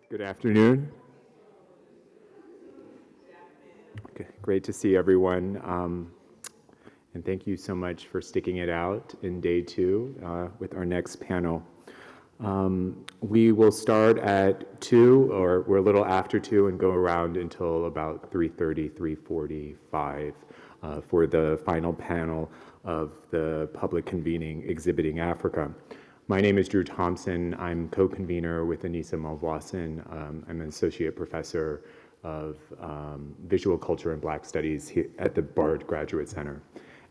Good afternoon. Okay, great to see everyone. And thank you so much for sticking it out in day two with our next panel. We will start at 2, or we're a little after 2, and go around until about 3:30, 3:45 for the final panel of the public convening Exhibiting Africa. My name is Drew Thompson. I'm co-convener with Anissa Malvoisin. I'm an associate professor of visual culture and Black studies here at the Byrd Graduate Center.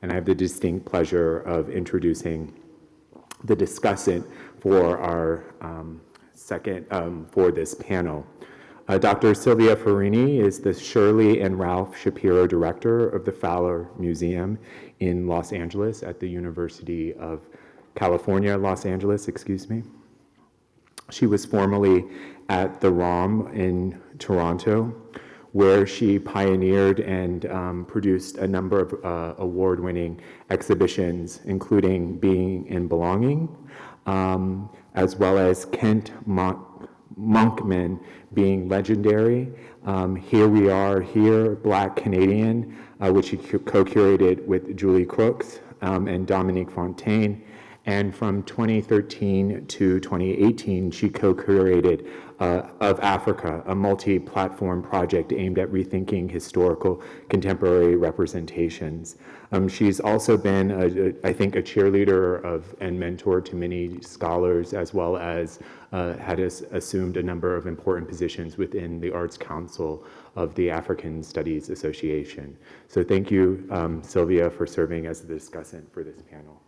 And I have the distinct pleasure of introducing the discussant for our for this panel. Dr. Silvia Forni is the Shirley and Ralph Shapiro Director of the Fowler Museum in Los Angeles at the University of California, Los Angeles, excuse me. She was formerly at the ROM in Toronto, where she pioneered and produced a number of award-winning exhibitions, including Being and Belonging, as well as Kent Monkman, Being Legendary, Here We Are Here, Black Canadian, which she co-curated with Julie Crooks and Dominique Fontaine. And from 2013 to 2018, she co-curated Of Africa, a multi-platform project aimed at rethinking historical contemporary representations. She's also been, I think, a cheerleader of and mentor to many scholars, as well as had assumed a number of important positions within the Arts Council of the African Studies Association. So thank you, Silvia, for serving as the discussant for this panel.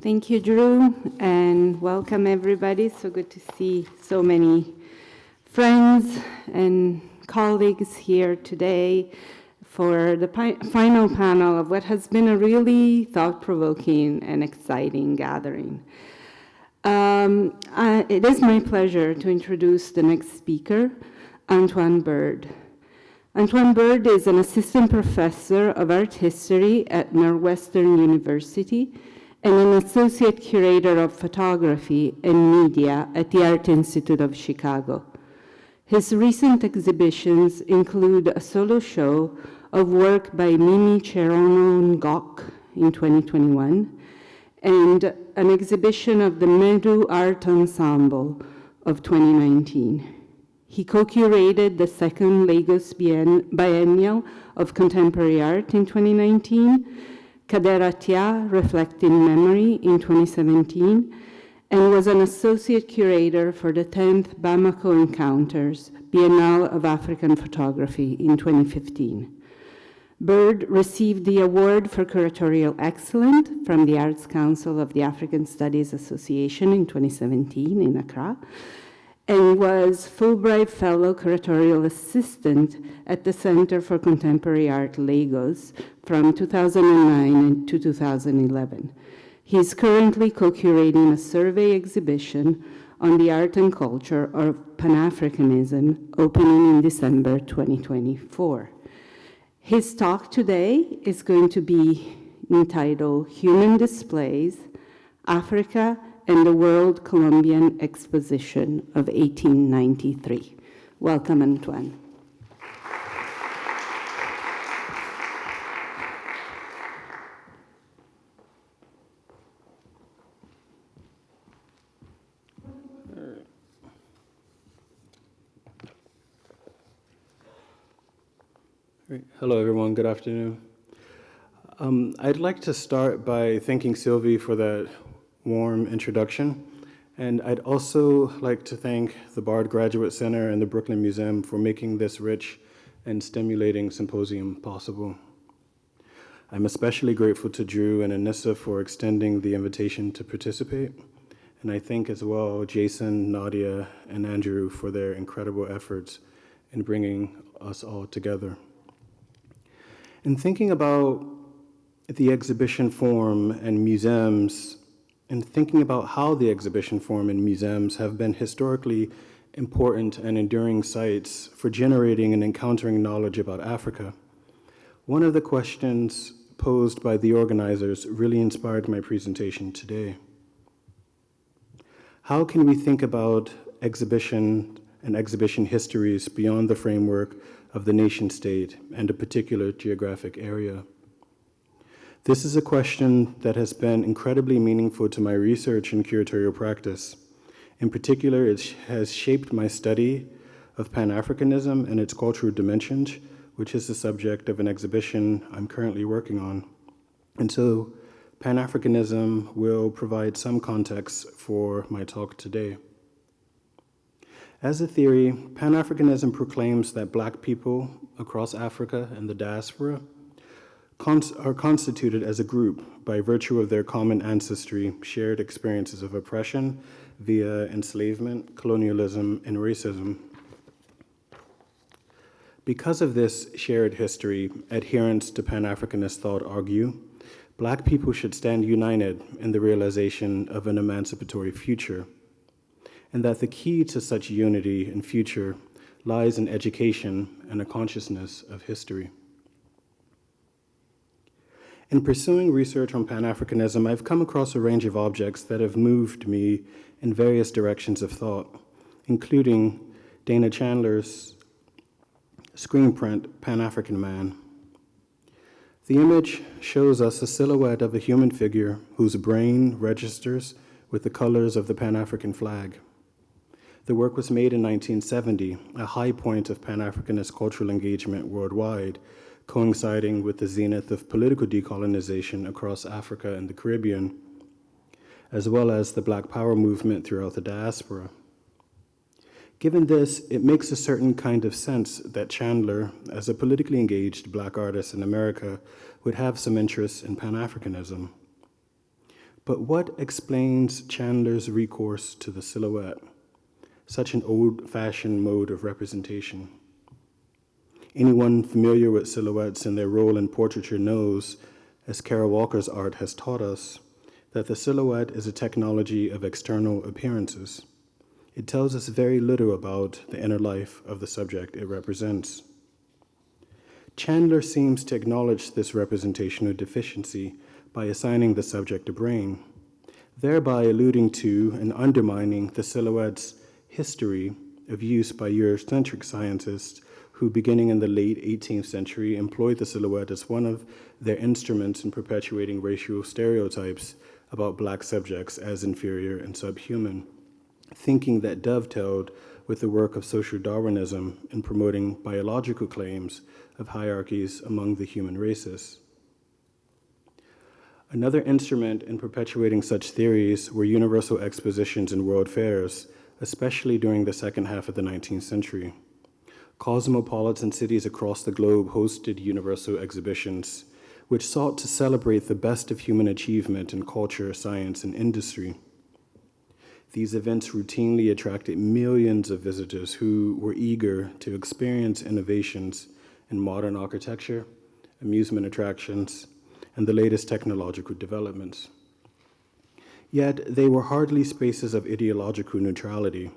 Thank you, Drew, and welcome everybody. So good to see so many friends and colleagues here today for the final panel of what has been a really thought-provoking and exciting gathering. It is my pleasure to introduce the next speaker, Antawan Byrd. Antawan Byrd is an assistant professor of art history at Northwestern University and an associate curator of photography and media at the Art Institute of Chicago. His recent exhibitions include a solo show of work by Mimi Cherono Ngok in 2021 and an exhibition of the Medu Art Ensemble of 2019. He co-curated the second Lagos Biennial of Contemporary Art in 2019, Kaderatia, Reflecting Memory in 2017, and was an associate curator for the 10th Bamako Encounters, Biennale of African Photography in 2015. Byrd received the Award for Curatorial Excellence from the Arts Council of the African Studies Association in 2017 in Accra, and was Fulbright Fellow Curatorial Assistant at the Center for Contemporary Art, Lagos, from 2009 to 2011. He is currently co-curating a survey exhibition on the art and culture of Pan-Africanism, opening in December 2024. His talk today is going to be entitled Human Displays, Africa and the World Columbian Exposition of 1893. Welcome, Antoine. Hello, everyone. Good afternoon. I'd like to start by thanking Sylvie for that warm introduction. And I'd also like to thank the Byrd Graduate Center and the Brooklyn Museum for making this rich and stimulating symposium possible. I'm especially grateful to Drew and Anissa for extending the invitation to participate. And I thank as well Jason, Nadia, and Andrew for their incredible efforts in bringing us all together. In thinking about the exhibition form and museums and thinking about how the exhibition forum and museums have been historically important and enduring sites for generating and encountering knowledge about Africa, one of the questions posed by the organizers really inspired my presentation today. How can we think about exhibition and exhibition histories beyond the framework of the nation state and a particular geographic area? This is a question that has been incredibly meaningful to my research and curatorial practice. In particular, it has shaped my study of Pan-Africanism and its cultural dimensions, which is the subject of an exhibition I'm currently working on. And so, Pan-Africanism will provide some context for my talk today. As a theory, Pan-Africanism proclaims that Black people across Africa and the diaspora are constituted as a group by virtue of their common ancestry, shared experiences of oppression via enslavement, colonialism, and racism. Because of this shared history, adherents to Pan-Africanist thought argue Black people should stand united in the realization of an emancipatory future, and that the key to such unity and future lies in education and a consciousness of history. In pursuing research on Pan-Africanism, I've come across a range of objects that have moved me in various directions of thought, including Dana Chandler's screen print, Pan-African Man. The image shows us a silhouette of a human figure whose brain registers with the colors of the Pan-African flag. The work was made in 1970, a high point of Pan-Africanist cultural engagement worldwide, coinciding with the zenith of political decolonization across Africa and the Caribbean, as well as the Black Power movement throughout the diaspora. Given this, it makes a certain kind of sense that Chandler, as a politically engaged Black artist in America, would have some interest in Pan-Africanism. But what explains Chandler's recourse to the silhouette, such an old-fashioned mode of representation? Anyone familiar with silhouettes and their role in portraiture knows, as Kara Walker's art has taught us, that the silhouette is a technology of external appearances. It tells us very little about the inner life of the subject it represents. Chandler seems to acknowledge this representational deficiency by assigning the subject a brain, thereby alluding to and undermining the silhouette's history of use by Eurocentric scientists who, beginning in the late 18th century, employed the silhouette as one of their instruments in perpetuating racial stereotypes about Black subjects as inferior and subhuman, thinking that dovetailed with the work of social Darwinism in promoting biological claims of hierarchies among the human races. Another instrument in perpetuating such theories were universal expositions and world fairs, especially during the second half of the 19th century. Cosmopolitan cities across the globe hosted universal exhibitions, which sought to celebrate the best of human achievement in culture, science, and industry. These events routinely attracted millions of visitors who were eager to experience innovations in modern architecture, amusement attractions, and the latest technological developments. Yet, they were hardly spaces of ideological neutrality.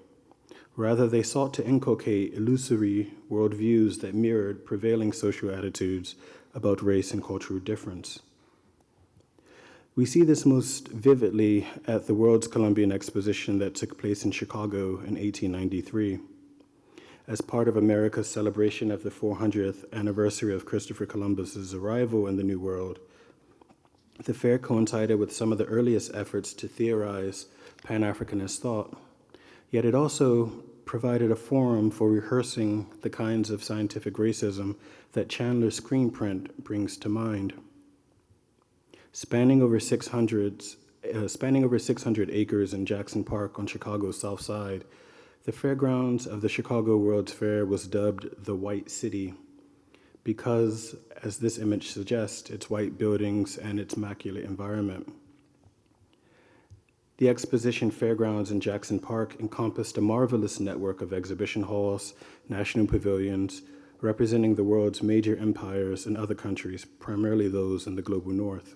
Rather, they sought to inculcate illusory worldviews that mirrored prevailing social attitudes about race and cultural difference. We see this most vividly at the World's Columbian Exposition that took place in Chicago in 1893. As part of America's celebration of the 400th anniversary of Christopher Columbus's arrival in the New World, the fair coincided with some of the earliest efforts to theorize Pan-Africanist thought. Yet it also provided a forum for rehearsing the kinds of scientific racism that Chandler's screen print brings to mind. Spanning over 600 acres in Jackson Park on Chicago's South Side, the fairgrounds of the Chicago World's Fair was dubbed the White City because, as this image suggests, its white buildings and its immaculate environment. The exposition fairgrounds in Jackson Park encompassed a marvelous network of exhibition halls, national pavilions, representing the world's major empires and other countries, primarily those in the global north.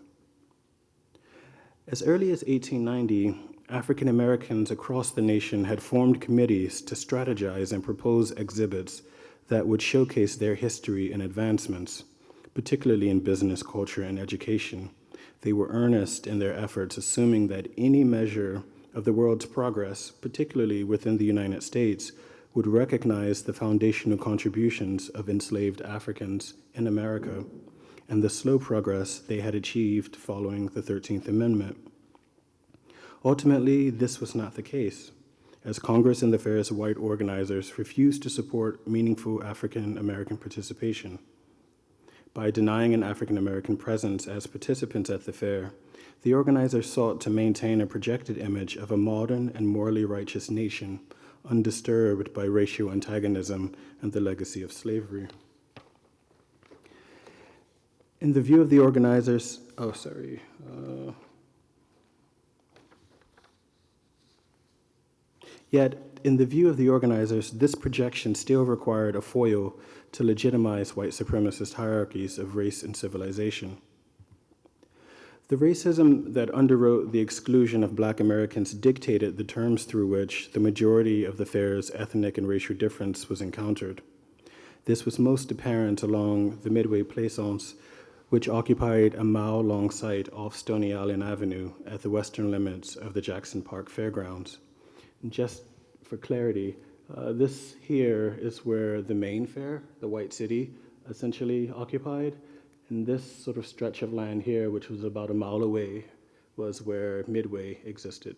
As early as 1890, African Americans across the nation had formed committees to strategize and propose exhibits that would showcase their history and advancements, particularly in business, culture, and education. They were earnest in their efforts, assuming that any measure of the world's progress, particularly within the United States, would recognize the foundational contributions of enslaved Africans in America and the slow progress they had achieved following the 13th Amendment. Ultimately, this was not the case, as Congress and the fair's white organizers refused to support meaningful African American participation. By denying an African American presence as participants at the fair, the organizers sought to maintain a projected image of a modern and morally righteous nation, undisturbed by racial antagonism and the legacy of slavery. In the view of the organizers, Yet, in the view of the organizers, this projection still required a foil to legitimize white supremacist hierarchies of race and civilization. The racism that underwrote the exclusion of Black Americans dictated the terms through which the majority of the fair's ethnic and racial difference was encountered. This was most apparent along the Midway Plaisance, which occupied a mile-long site off Stony Island Avenue at the western limits of the Jackson Park Fairgrounds. And just for clarity, this here is where the main fair, the White City, essentially occupied. And this sort of stretch of land here, which was about a mile away, was where Midway existed.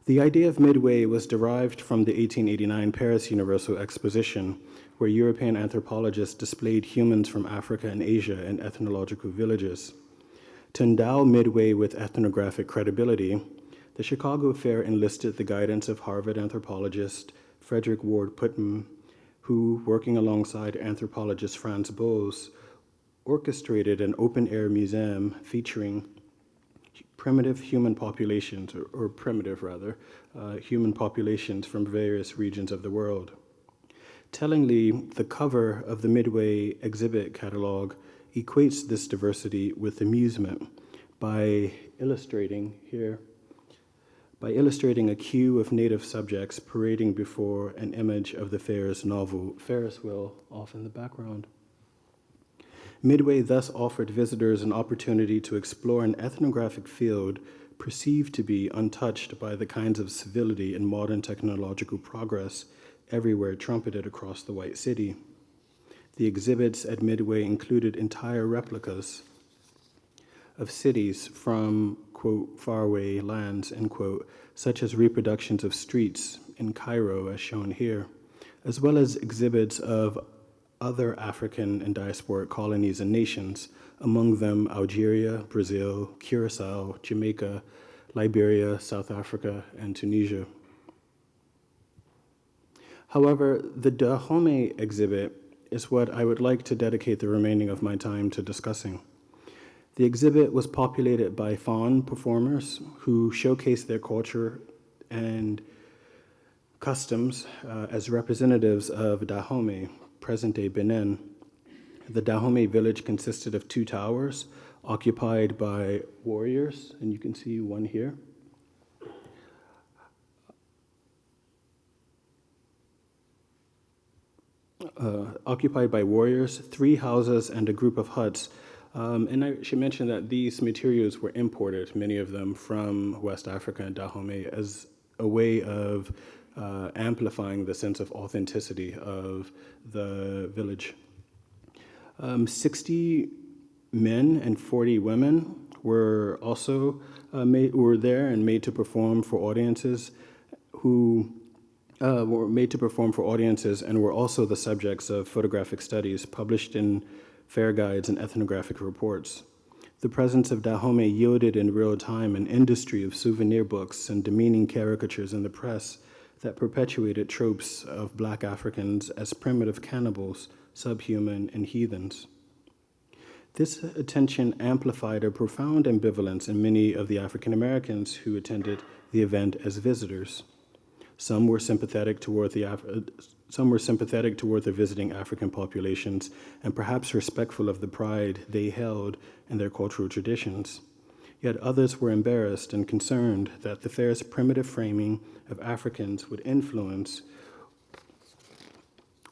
The idea of Midway was derived from the 1889 Paris Universal Exposition, where European anthropologists displayed humans from Africa and Asia in ethnological villages. To endow Midway with ethnographic credibility, the Chicago Fair enlisted the guidance of Harvard anthropologist Frederick Ward Putnam, who, working alongside anthropologist Franz Boas, orchestrated an open-air museum featuring primitive human populations, human populations from various regions of the world. Tellingly, the cover of the Midway exhibit catalog equates this diversity with amusement by illustrating a queue of native subjects parading before an image of the fair's novel Ferris wheel off in the background. Midway thus offered visitors an opportunity to explore an ethnographic field perceived to be untouched by the kinds of civility and modern technological progress everywhere trumpeted across the White City. The exhibits at Midway included entire replicas of cities from, quote, faraway lands, end quote, such as reproductions of streets in Cairo, as shown here, as well as exhibits of other African and diasporic colonies and nations, among them Algeria, Brazil, Curacao, Jamaica, Liberia, South Africa, and Tunisia. However, the Dahomey exhibit is what I would like to dedicate the remaining of my time to discussing. The exhibit was populated by fawn performers who showcased their culture and customs as representatives of Dahomey, present-day Benin. The Dahomey village consisted of 2 towers occupied by warriors, and you can see one here. Occupied by warriors, 3 houses, and a group of huts. And I should mention that these materials were imported, many of them from West Africa and Dahomey, as a way of amplifying the sense of authenticity of the village. 60 men and 40 women were also were there and made to perform for audiences who were made to perform for audiences and were also the subjects of photographic studies published in fair guides and ethnographic reports. The presence of Dahomey yielded in real time an industry of souvenir books and demeaning caricatures in the press that perpetuated tropes of Black Africans as primitive cannibals, subhuman, and heathens. This attention amplified a profound ambivalence in many of the African Americans who attended the event as visitors. Some were sympathetic toward the visiting African populations and perhaps respectful of the pride they held in their cultural traditions. Yet others were embarrassed and concerned that the fair's primitive framing of Africans would influence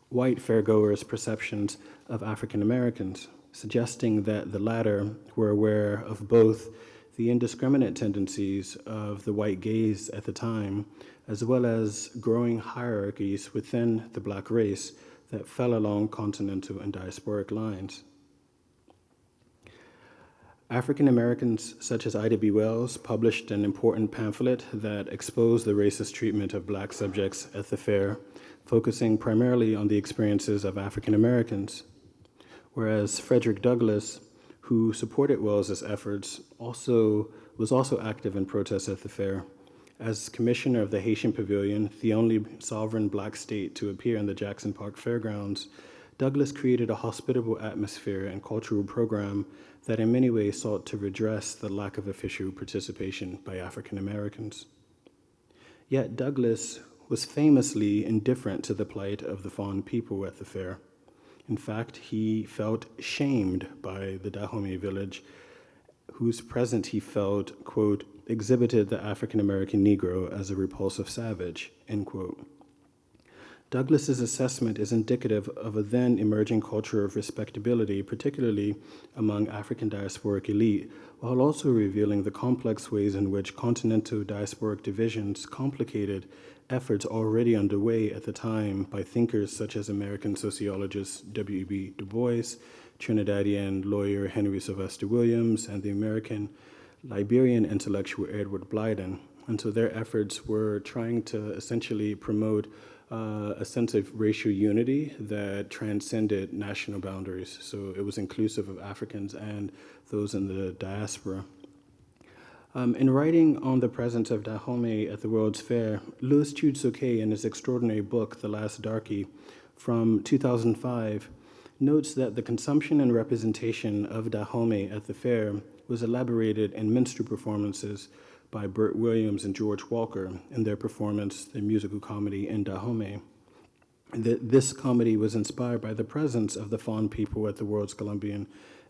white fairgoers' perceptions of African Americans, suggesting that the latter were aware of both the indiscriminate tendencies of the white gaze at the time, as well as growing hierarchies within the Black race that fell along continental and diasporic lines. African Americans such as Ida B. Wells published an important pamphlet that exposed the racist treatment of Black subjects at the fair, focusing primarily on the experiences of African Americans, whereas Frederick Douglass, who supported Wells's efforts, was also active in protests at the fair. As commissioner of the Haitian Pavilion, the only sovereign Black state to appear in the Jackson Park Fairgrounds, Douglass created a hospitable atmosphere and cultural program that in many ways sought to redress the lack of official participation by African Americans. Yet Douglass was famously indifferent to the plight of the Fon people at the fair. In fact, he felt shamed by the Dahomey village, whose presence he felt, quote, exhibited the African American Negro as a repulsive savage, end quote. Douglass's assessment is indicative of a then emerging culture of respectability, particularly among African diasporic elite, while also revealing the complex ways in which continental diasporic divisions complicated efforts already underway at the time by thinkers such as American sociologist W.E.B. Du Bois, Trinidadian lawyer Henry Sylvester Williams, and the American Liberian intellectual Edward Blyden. And so their efforts were trying to essentially promote a sense of racial unity that transcended national boundaries. So it was inclusive of Africans and those in the diaspora. In writing on the presence of Dahomey at the World's Fair, Louis Chiudzuke, in his extraordinary book, The Last Darky, from 2005, notes that the consumption and representation of Dahomey at the fair was elaborated in minstrel performances by Burt Williams and George Walker in their performance, their musical comedy, In Dahomey. This comedy was inspired by the presence of the Fon people at the World's Columbian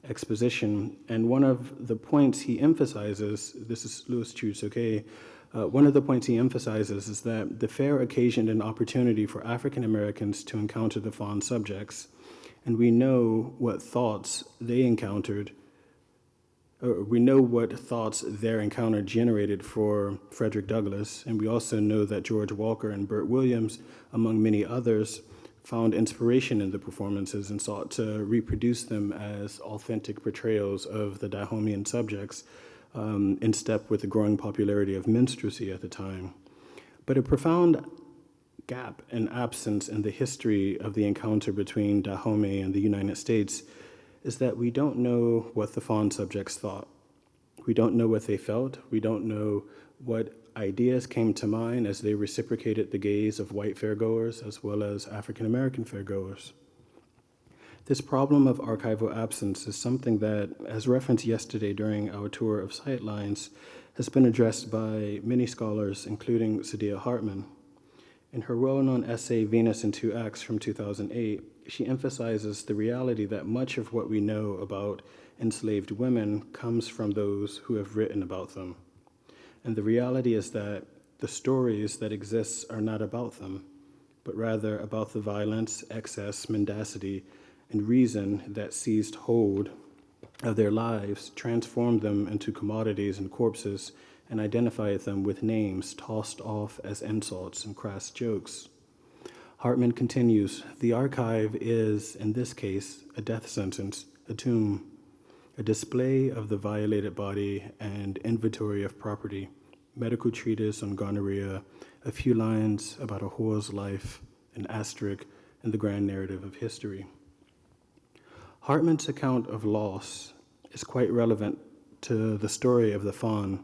Exposition, and one of the points he emphasizes, this is Louis Chiudzuke, one of the points he emphasizes is that the fair occasioned an opportunity for African Americans to encounter the Fon subjects, and we know what thoughts they encountered. We know what thoughts their encounter generated for Frederick Douglass, and we also know that George Walker and Burt Williams, among many others, found inspiration in the performances and sought to reproduce them as authentic portrayals of the Dahomean subjects, in step with the growing popularity of minstrelsy at the time. But a profound gap and absence in the history of the encounter between Dahomey and the United States is that we don't know what the Fon subjects thought. We don't know what they felt. We don't know what ideas came to mind as they reciprocated the gaze of white fairgoers as well as African American fairgoers. This problem of archival absence is something that, as referenced yesterday during our tour of Sightlines, has been addressed by many scholars, including Saidiya Hartman. In her well-known essay, Venus in Two Acts from 2008, she emphasizes the reality that much of what we know about enslaved women comes from those who have written about them. And the reality is that the stories that exist are not about them, but rather about the violence, excess, mendacity, and reason that seized hold of their lives, transformed them into commodities and corpses, and identified them with names tossed off as insults and crass jokes. Hartman continues, the archive is, in this case, a death sentence, a tomb, a display of the violated body and inventory of property, medical treatise on gonorrhea, a few lines about a whore's life, an asterisk in the grand narrative of history. Hartman's account of loss is quite relevant to the story of the Fon,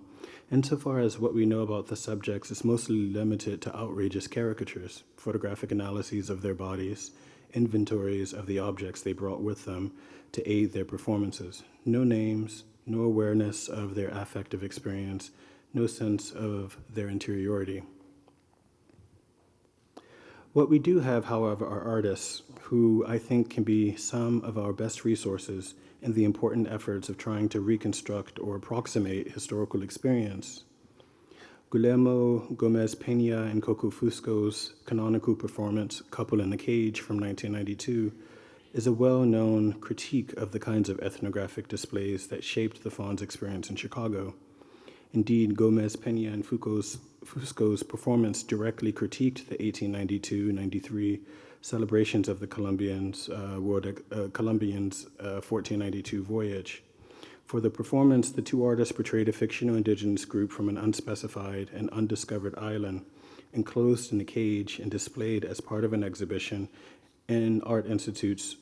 insofar as what we know about the subjects is mostly limited to outrageous caricatures, photographic analyses of their bodies, inventories of the objects they brought with them to aid their performances. No names, no awareness of their affective experience, no sense of their interiority. What we do have, however, are artists who I think can be some of our best resources in the important efforts of trying to reconstruct or approximate historical experience. Guillermo Gomez Peña and Coco Fusco's canonical performance, Couple in a Cage from 1992, is a well-known critique of the kinds of ethnographic displays that shaped the Fawn's experience in Chicago. Indeed, Gomez Peña and Fusco's performance directly critiqued the 1892-93 celebrations of the Colombians' 1492 voyage. For the performance, the two artists portrayed a fictional indigenous group from an unspecified and undiscovered island, enclosed in a cage and displayed as part of an exhibition in art institutions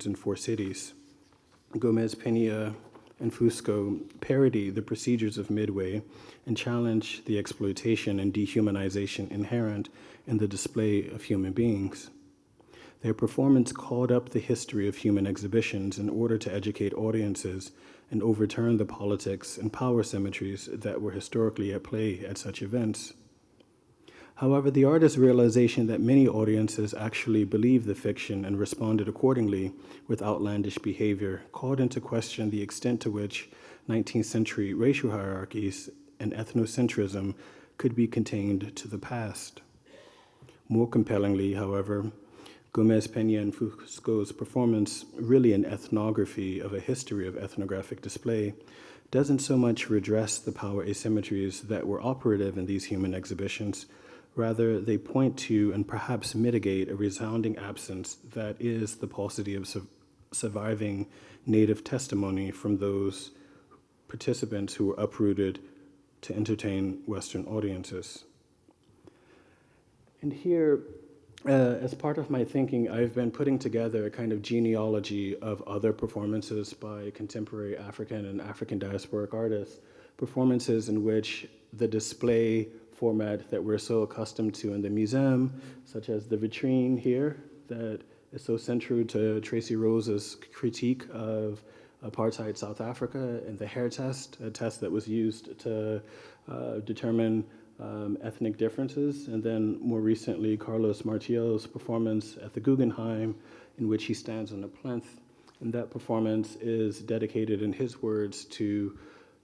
in 4 cities. Gomez Peña and Fusco parody the procedures of Midway and challenge the exploitation and dehumanization inherent in the display of human beings. Their performance called up the history of human exhibitions in order to educate audiences and overturn the politics and power symmetries that were historically at play at such events. However, the artist's realization that many audiences actually believed the fiction and responded accordingly with outlandish behavior called into question the extent to which 19th century racial hierarchies and ethnocentrism could be contained to the past. More compellingly, however, Gomez Peña and Fusco's performance, really an ethnography of a history of ethnographic display, doesn't so much redress the power asymmetries that were operative in these human exhibitions. Rather, they point to and perhaps mitigate a resounding absence that is the paucity of surviving native testimony from those participants who were uprooted to entertain Western audiences. And here, as part of my thinking, I've been putting together a kind of genealogy of other performances by contemporary African and African diasporic artists, performances in which the display format that we're so accustomed to in the museum, such as the vitrine here, that is so central to Tracy Rose's critique of apartheid South Africa, and the hair test, a test that was used to determine ethnic differences, and then more recently, Carlos Martiel's performance at the Guggenheim, in which he stands on a plinth. And that performance is dedicated, in his words, to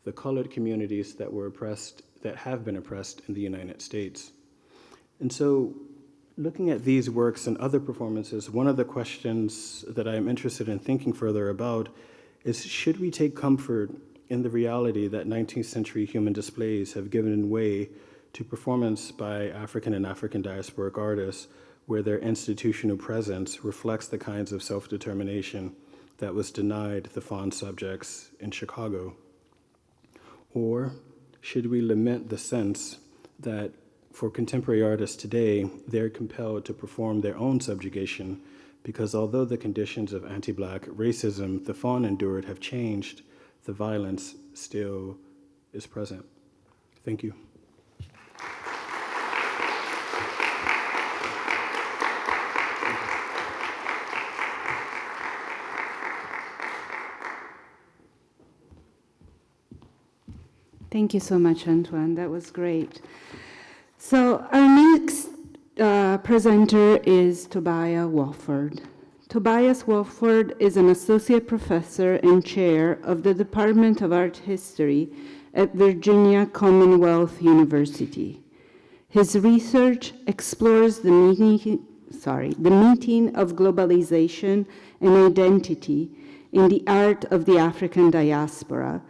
the colored communities that were oppressed, that have been oppressed in the United States. And so, looking at these works and other performances, one of the questions that I'm interested in thinking further about is, should we take comfort in the reality that 19th century human displays have given way to performance by African and African diasporic artists where their institutional presence reflects the kinds of self-determination that was denied the Fawn subjects in Chicago? Or should we lament the sense that for contemporary artists today, they're compelled to perform their own subjugation because although the conditions of anti-Black racism the Fawn endured have changed, the violence still is present? Thank you. Thank you so much, Antoine. That was great. So our next presenter is Tobias Wofford. Tobias Wofford is an associate professor and chair of the Department of Art History at Virginia Commonwealth University. His research explores the meeting of globalization and identity in the art of the African diaspora,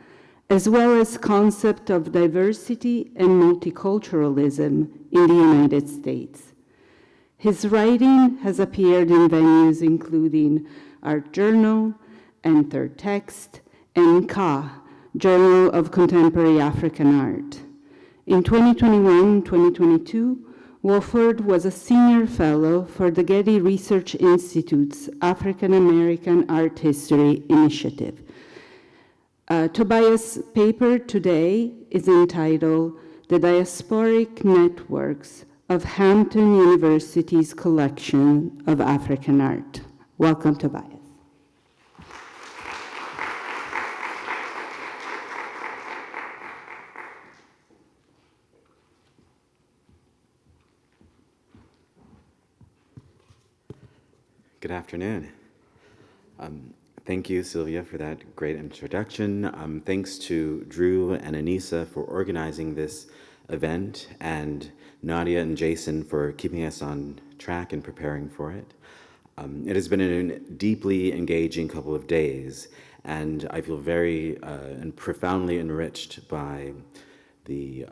as well as concept of diversity and multiculturalism in the United States. His writing has appeared in venues including Art Journal, and Third Text, and CA, Journal of Contemporary African Art. In 2021-2022, Wofford was a senior fellow for the Getty Research Institute's African American Art History Initiative. Tobias' paper today is entitled The Diasporic Networks of Hampton University's Collection of African Art. Welcome, Tobias. Good afternoon. Thank you, Silvia, for that great introduction. Thanks to Drew and Anissa for organizing this event, and Nadia and Jason for keeping us on track and preparing for it. It has been a deeply engaging couple of days, and I feel very and profoundly enriched by the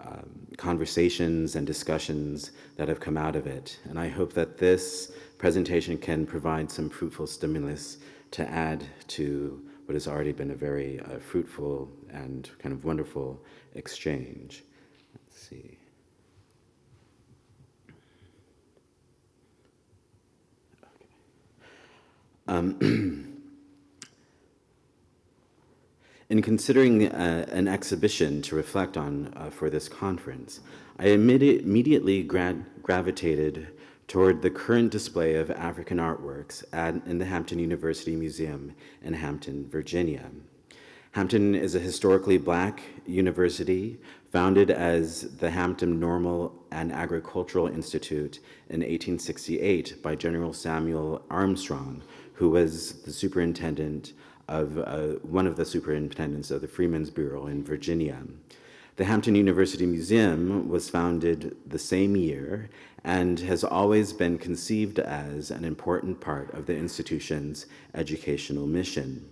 conversations and discussions that have come out of it. And I hope that this presentation can provide some fruitful stimulus to add to what has already been a very fruitful and kind of wonderful exchange. Let's see. In considering an exhibition to reflect on for this conference, I immediately gravitated toward the current display of African artworks in the Hampton University Museum in Hampton, Virginia. Hampton is a historically Black university founded as the Hampton Normal and Agricultural Institute in 1868 by General Samuel Armstrong, who was the superintendent of one of the superintendents of the Freedmen's Bureau in Virginia. The Hampton University Museum was founded the same year and has always been conceived as an important part of the institution's educational mission.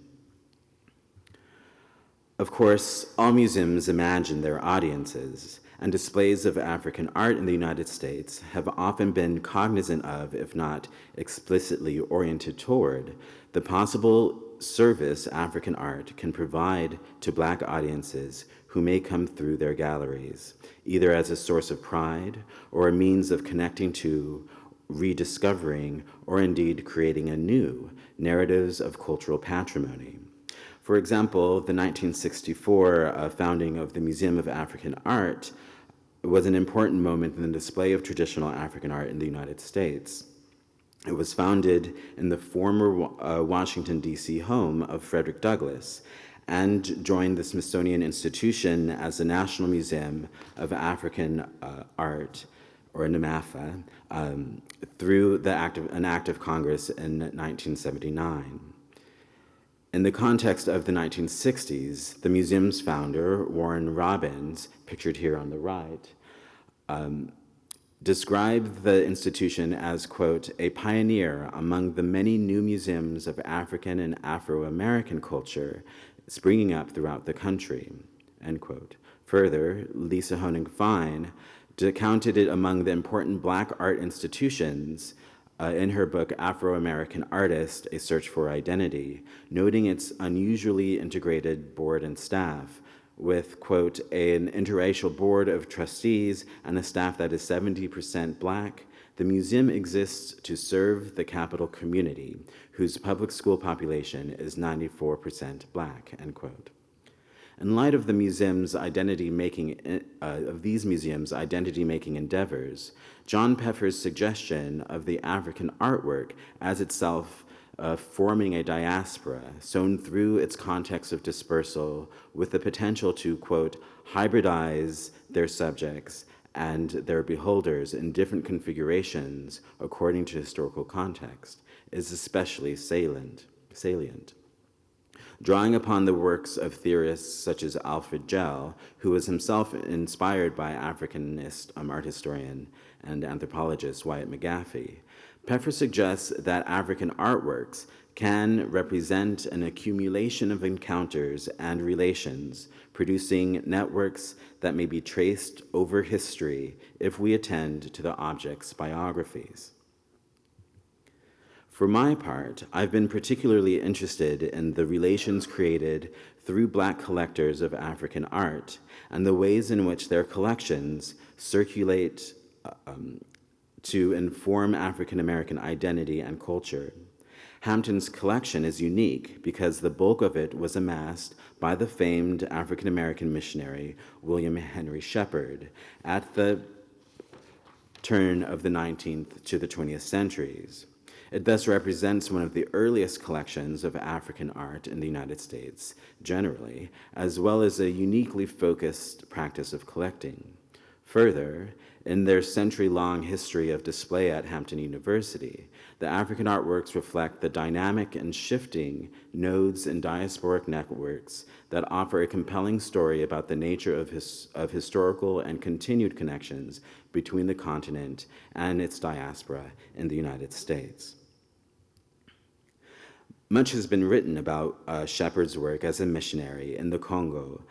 Of course, all museums imagine their audiences, and displays of African art in the United States have often been cognizant of, if not explicitly oriented toward, the possible service African art can provide to Black audiences who may come through their galleries, either as a source of pride or a means of connecting to, rediscovering, or indeed creating anew narratives of cultural patrimony. For example, the 1964 founding of the Museum of African Art was an important moment in the display of traditional African art in the United States. It was founded in the former Washington, D.C. home of Frederick Douglass and joined the Smithsonian Institution as the National Museum of African Art, or NMAFA, through an act of Congress in 1979. In the context of the 1960s, the museum's founder, Warren Robbins, pictured here on the right, described the institution as, quote, a pioneer among the many new museums of African and Afro-American culture springing up throughout the country, end quote. Further, Lisa Honig Fine counted it among the important Black art institutions in her book, Afro-American Artist, A Search for Identity, noting its unusually integrated board and staff, with, quote, an interracial board of trustees and a staff that is 70% Black. The museum exists to serve the capital community, whose public school population is 94% Black, end quote. In light of the museum's these museums' identity-making endeavors, John Peffer's suggestion of the African artwork as itself forming a diaspora sown through its context of dispersal with the potential to, quote, hybridize their subjects and their beholders in different configurations according to historical context, is especially salient. Drawing upon the works of theorists such as Alfred Gell, who was himself inspired by Africanist art historian and anthropologist Wyatt McGaffey, Peffer suggests that African artworks can represent an accumulation of encounters and relations, producing networks that may be traced over history if we attend to the object's biographies. For my part, I've been particularly interested in the relations created through Black collectors of African art and the ways in which their collections circulate to inform African American identity and culture. Hampton's collection is unique because the bulk of it was amassed by the famed African American missionary William Henry Shepherd at the turn of the 19th to the 20th centuries. It thus represents one of the earliest collections of African art in the United States generally, as well as a uniquely focused practice of collecting. Further, in their century-long history of display at Hampton University, the African artworks reflect the dynamic and shifting nodes and diasporic networks that offer a compelling story about the nature of historical and continued connections between the continent and its diaspora in the United States. Much has been written about Shepard's work as a missionary in the Congo,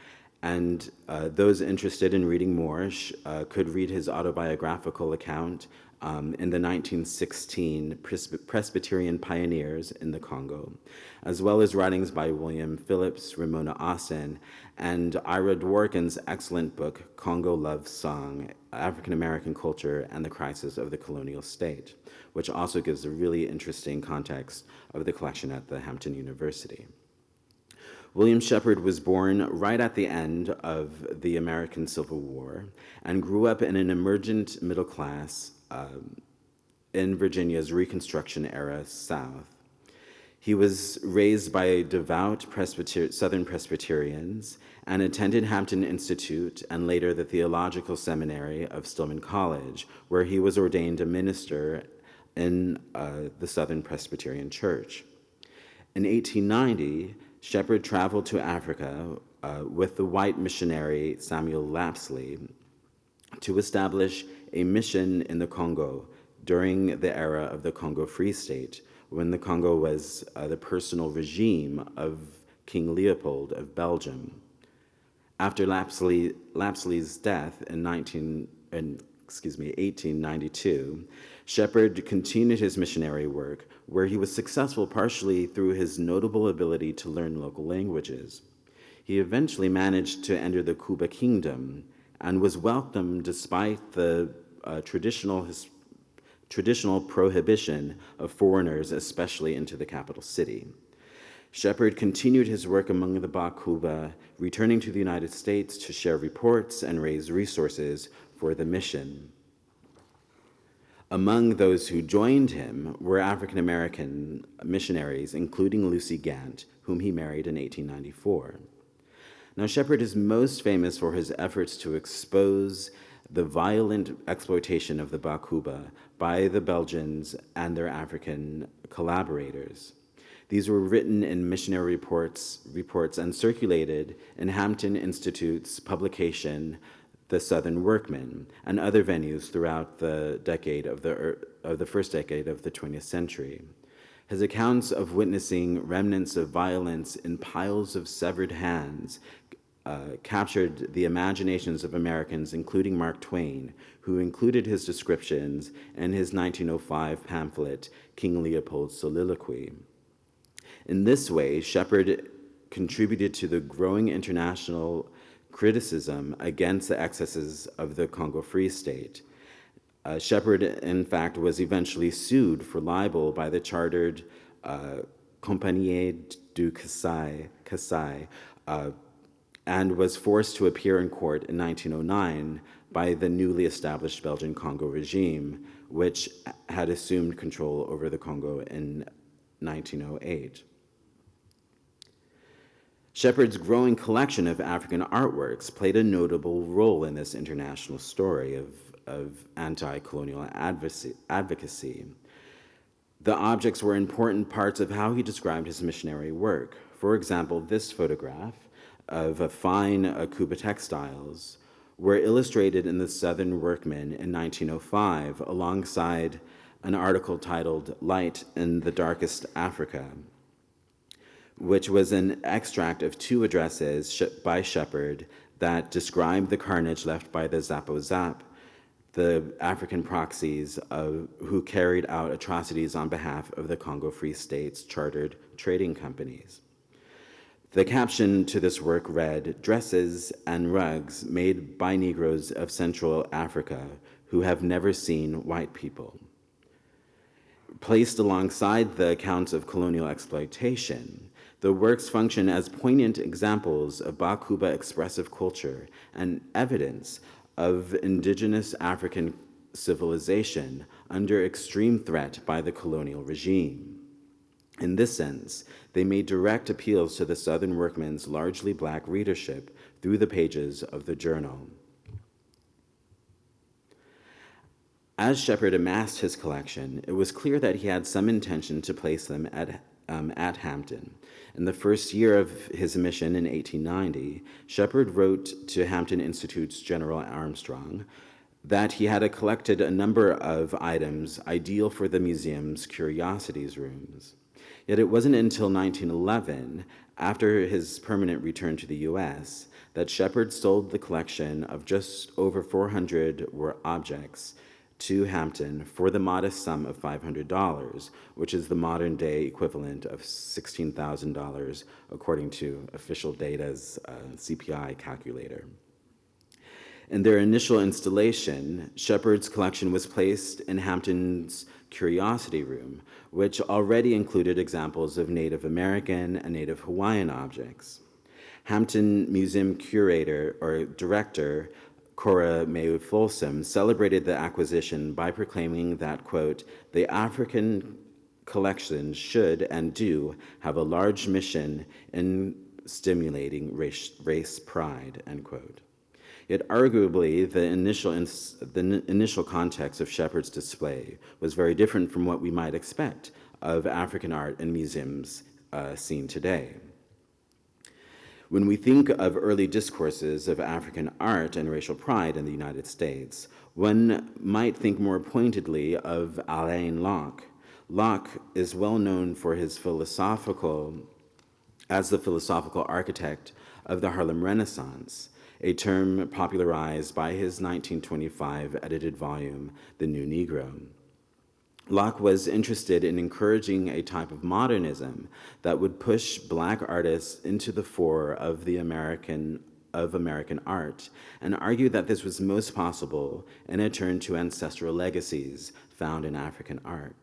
and those interested in reading more could read his autobiographical account in the 1916 Presbyterian Pioneers in the Congo, as well as writings by William Phillips, Ramona Austin, and Ira Dworkin's excellent book, Congo Love Song, African American Culture and the Crisis of the Colonial State, which also gives a really interesting context of the collection at the Hampton University. William Shepard was born right at the end of the American Civil War and grew up in an emergent middle class in Virginia's Reconstruction-era South. He was raised by devout Southern Presbyterians and attended Hampton Institute and later the Theological Seminary of Stillman College, where he was ordained a minister in the Southern Presbyterian Church. In 1890, Shepard traveled to Africa with the white missionary Samuel Lapsley to establish a mission in the Congo during the era of the Congo Free State, when the Congo was the personal regime of King Leopold of Belgium. After Lapsley's death in 1892, Shepard continued his missionary work, where he was successful partially through his notable ability to learn local languages. He eventually managed to enter the Kuba Kingdom and was welcomed despite the traditional prohibition of foreigners, especially into the capital city. Shepard continued his work among the Bakuba, returning to the United States to share reports and raise resources for the mission. Among those who joined him were African American missionaries, including Lucy Gant, whom he married in 1894. Now, Shepard is most famous for his efforts to expose the violent exploitation of the Bakuba by the Belgians and their African collaborators. These were written in missionary reports and circulated in Hampton Institute's publication, The Southern Workman, and other venues throughout the first decade of the 20th century. His accounts of witnessing remnants of violence in piles of severed hands captured the imaginations of Americans, including Mark Twain, who included his descriptions in his 1905 pamphlet, King Leopold's Soliloquy. In this way, Shepard contributed to the growing international criticism against the excesses of the Congo Free State. Shepard, in fact, was eventually sued for libel by the chartered Compagnie du Kassai, and was forced to appear in court in 1909 by the newly established Belgian Congo regime, which had assumed control over the Congo in 1908. Shepard's growing collection of African artworks played a notable role in this international story of anti-colonial advocacy. The objects were important parts of how he described his missionary work. For example, this photograph of a fine Kuba textiles were illustrated in the Southern Workman in 1905 alongside an article titled Light in the Darkest Africa, which was an extract of two addresses by Shepard that described the carnage left by the Zapo-Zap, the African proxies who carried out atrocities on behalf of the Congo Free State's chartered trading companies. The caption to this work read, "Dresses and rugs made by Negroes of Central Africa who have never seen white people." Placed alongside the accounts of colonial exploitation, the works function as poignant examples of Bakuba expressive culture and evidence of indigenous African civilization under extreme threat by the colonial regime. In this sense, they made direct appeals to the Southern Workman's largely Black readership through the pages of the journal. As Shepard amassed his collection, it was clear that he had some intention to place them at Hampton. In the first year of his mission in 1890, Shepard wrote to Hampton Institute's General Armstrong that he had collected a number of items ideal for the museum's curiosities rooms. Yet it wasn't until 1911, after his permanent return to the U.S., that Shepard sold the collection of just over 400 objects to Hampton for the modest sum of $500, which is the modern-day equivalent of $16,000, according to official data's CPI calculator. In their initial installation, Shepard's collection was placed in Hampton's Curiosity Room, which already included examples of Native American and Native Hawaiian objects. Hampton Museum curator or director Cora Mae Folsom celebrated the acquisition by proclaiming that, quote, "the African collections should and do have a large mission in stimulating race pride," end quote. Yet arguably, the initial context of Shepard's display was very different from what we might expect of African art in museums seen today. When we think of early discourses of African art and racial pride in the United States, one might think more pointedly of Alain Locke. Locke is well known for his as the philosophical architect of the Harlem Renaissance, a term popularized by his 1925 edited volume, The New Negro. Locke was interested in encouraging a type of modernism that would push Black artists into the fore of American art, and argued that this was most possible in a turn to ancestral legacies found in African art.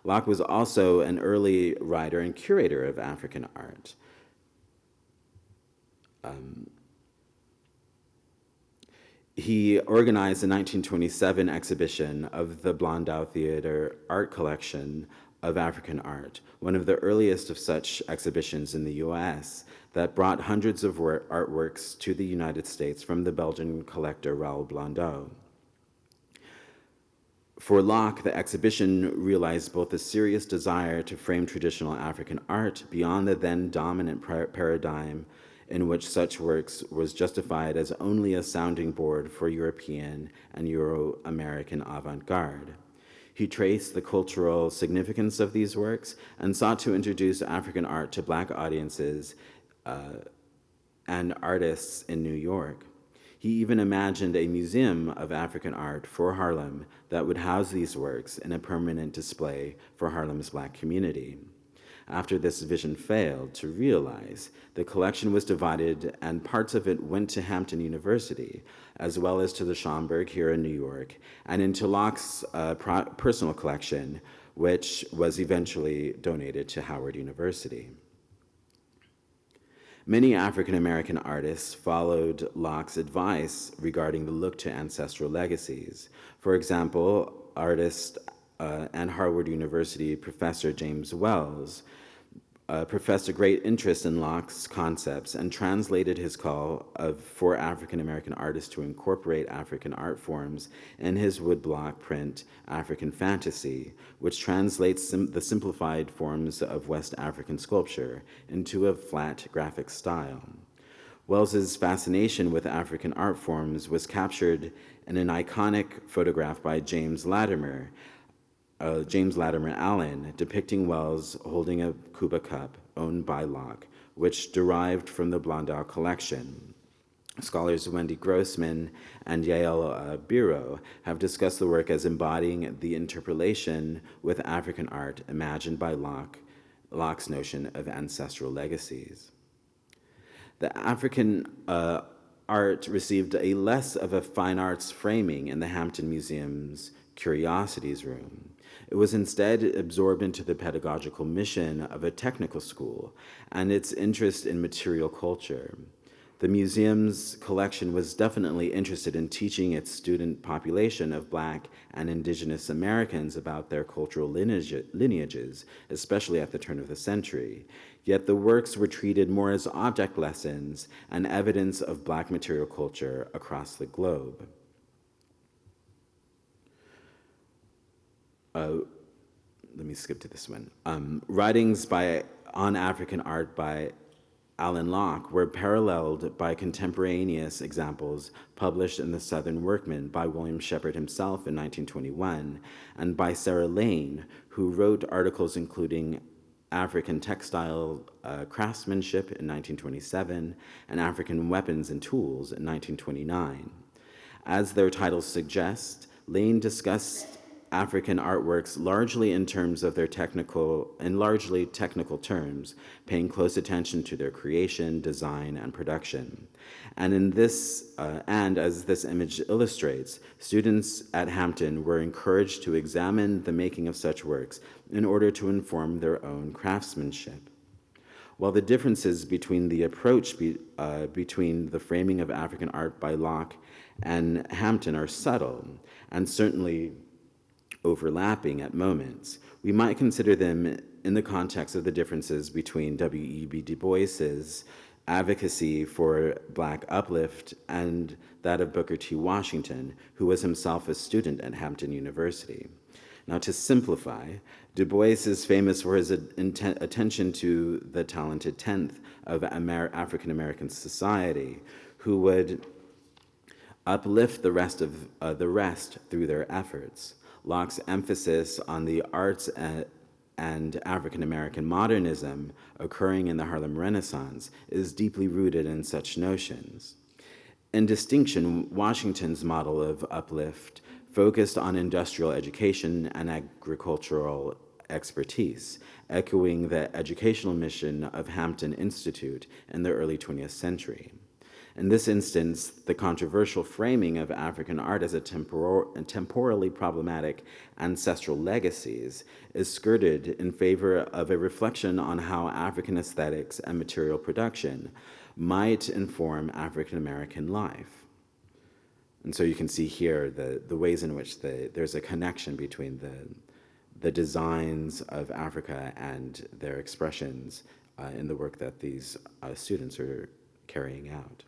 Locke was also an early writer and curator of African art. He organized the 1927 exhibition of the Blondau Theater art collection of African art, one of the earliest of such exhibitions in the US that brought hundreds of artworks to the United States from the Belgian collector Raoul Blondau. For Locke, the exhibition realized both a serious desire to frame traditional African art beyond the then dominant paradigm in which such works was justified as only a sounding board for European and Euro-American avant-garde. He traced the cultural significance of these works and sought to introduce African art to Black audiences and artists in New York. He even imagined a museum of African art for Harlem that would house these works in a permanent display for Harlem's Black community. After this vision failed to realize, the collection was divided and parts of it went to Hampton University, as well as to the Schomburg here in New York, and into Locke's personal collection, which was eventually donated to Howard University. Many African American artists followed Locke's advice regarding the look to ancestral legacies. For example, artist and Harvard University professor James Wells professed a great interest in Locke's concepts and translated his call for African American artists to incorporate African art forms in his woodblock print, African Fantasy, which translates the simplified forms of West African sculpture into a flat graphic style. Wells's fascination with African art forms was captured in an iconic photograph by James Latimer Allen, depicting Wells holding a Cuba cup owned by Locke, which derived from the Blondau collection. Scholars Wendy Grossman and Yael Biro have discussed the work as embodying the interpolation with African art imagined by Locke's notion of ancestral legacies. The African art received a less of a fine arts framing in the Hampton Museum's Curiosities Room. It was instead absorbed into the pedagogical mission of a technical school and its interest in material culture. The museum's collection was definitely interested in teaching its student population of Black and Indigenous Americans about their cultural lineages, especially at the turn of the century. Yet the works were treated more as object lessons and evidence of Black material culture across the globe. let me skip to this one. Writings on African art by Alan Locke were paralleled by contemporaneous examples published in The Southern Workman by William Shepard himself in 1921, and by Sarah Lane, who wrote articles including African Textile Craftsmanship in 1927 and African Weapons and Tools in 1929. As their titles suggest, Lane discussed African artworks largely in terms of their largely technical terms, paying close attention to their creation, design, and production. And as this image illustrates, students at Hampton were encouraged to examine the making of such works in order to inform their own craftsmanship. While the differences between the approach between the framing of African art by Locke and Hampton are subtle, and certainly overlapping at moments, we might consider them in the context of the differences between W.E.B. Du Bois's advocacy for Black uplift and that of Booker T. Washington, who was himself a student at Hampton University. Now, to simplify, Du Bois is famous for his attention to the talented tenth of African American society, who would uplift the rest through their efforts. Locke's emphasis on the arts and African American modernism occurring in the Harlem Renaissance is deeply rooted in such notions. In distinction, Washington's model of uplift focused on industrial education and agricultural expertise, echoing the educational mission of Hampton Institute in the early 20th century. In this instance, the controversial framing of African art as a temporally problematic ancestral legacies is skirted in favor of a reflection on how African aesthetics and material production might inform African American life. And so you can see here the ways in which there's a connection between the designs of Africa and their expressions in the work that these students are carrying out.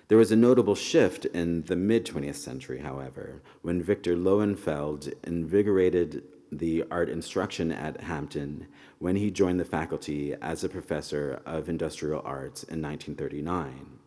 There was a notable shift in the mid-20th century, however, when Victor Lowenfeld invigorated the art instruction at Hampton when he joined the faculty as a professor of industrial arts in 1939.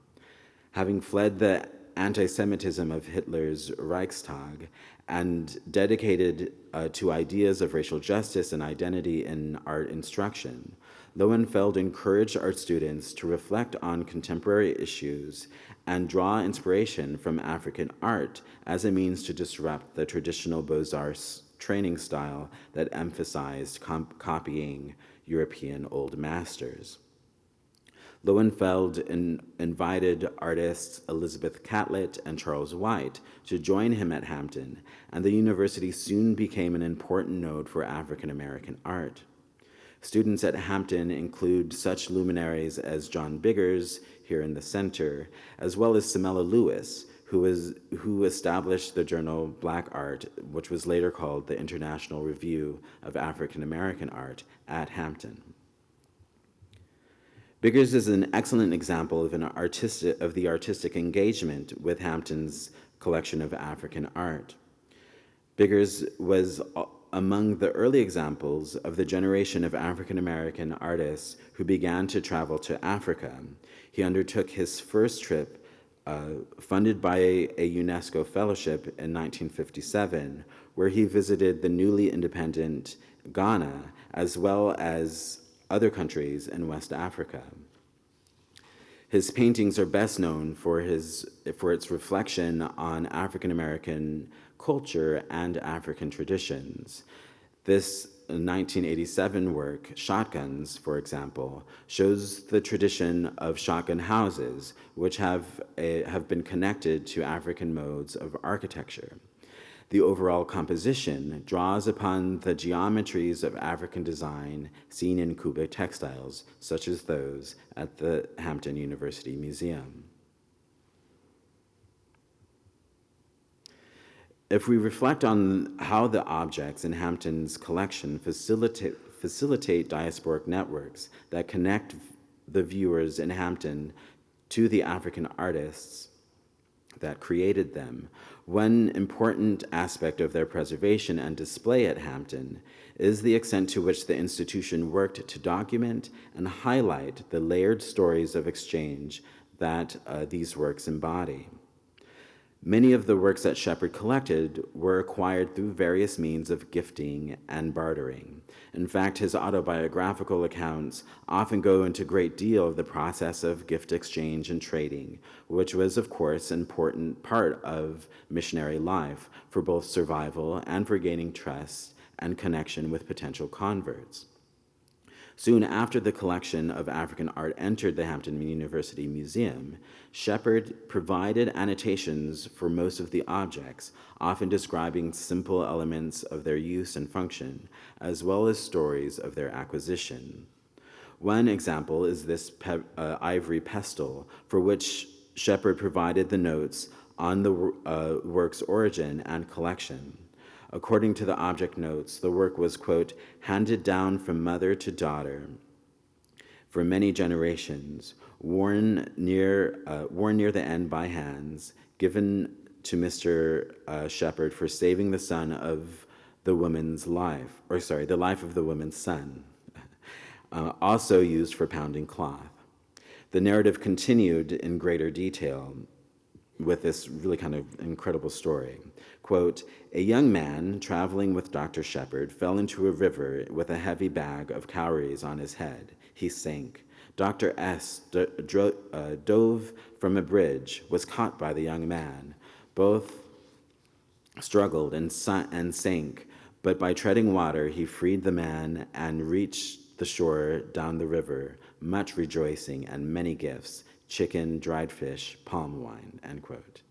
Having fled the anti-Semitism of Hitler's Reichstag and dedicated to ideas of racial justice and identity in art instruction, Lowenfeld encouraged art students to reflect on contemporary issues and draw inspiration from African art as a means to disrupt the traditional Beaux-Arts training style that emphasized copying European old masters. Lowenfeld invited artists Elizabeth Catlett and Charles White to join him at Hampton, and the university soon became an important node for African American art. Students at Hampton include such luminaries as John Biggers, here in the center, as well as Samela Lewis, who established the journal Black Art, which was later called the International Review of African American Art, at Hampton. Biggers is an excellent example of the artistic engagement with Hampton's collection of African art. Biggers was among the early examples of the generation of African American artists who began to travel to Africa. He undertook his first trip, funded by a UNESCO fellowship in 1957, where he visited the newly independent Ghana, as well as other countries in West Africa. His paintings are best known for its reflection on African American culture and African traditions. This 1987 work, Shotguns, for example, shows the tradition of shotgun houses, which have been connected to African modes of architecture. The overall composition draws upon the geometries of African design seen in Kuba textiles, such as those at the Hampton University Museum. If we reflect on how the objects in Hampton's collection facilitate diasporic networks that connect the viewers in Hampton to the African artists, that created them, one important aspect of their preservation and display at Hampton is the extent to which the institution worked to document and highlight the layered stories of exchange that these works embody. Many of the works that Shepherd collected were acquired through various means of gifting and bartering. In fact, his autobiographical accounts often go into a great deal of the process of gift exchange and trading, which was, of course, an important part of missionary life for both survival and for gaining trust and connection with potential converts. Soon after the collection of African art entered the Hampton University Museum, Shepherd provided annotations for most of the objects, often describing simple elements of their use and function, as well as stories of their acquisition. One example is this ivory pestle, for which Shepherd provided the notes on the work's origin and collection. According to the object notes, the work was, quote, handed down from mother to daughter for many generations, worn near the end by hands, given to Mr. Shepherd for saving the son of the woman's life, the life of the woman's son, also used for pounding cloth. The narrative continued in greater detail with this really kind of incredible story. Quote, a young man traveling with Dr. Shepherd fell into a river with a heavy bag of cowries on his head. He sank. Dr. S. dove from a bridge, was caught by the young man. Both struggled and sank, but by treading water, he freed the man and reached the shore down the river, much rejoicing and many gifts, chicken, dried fish, palm wine, end quote.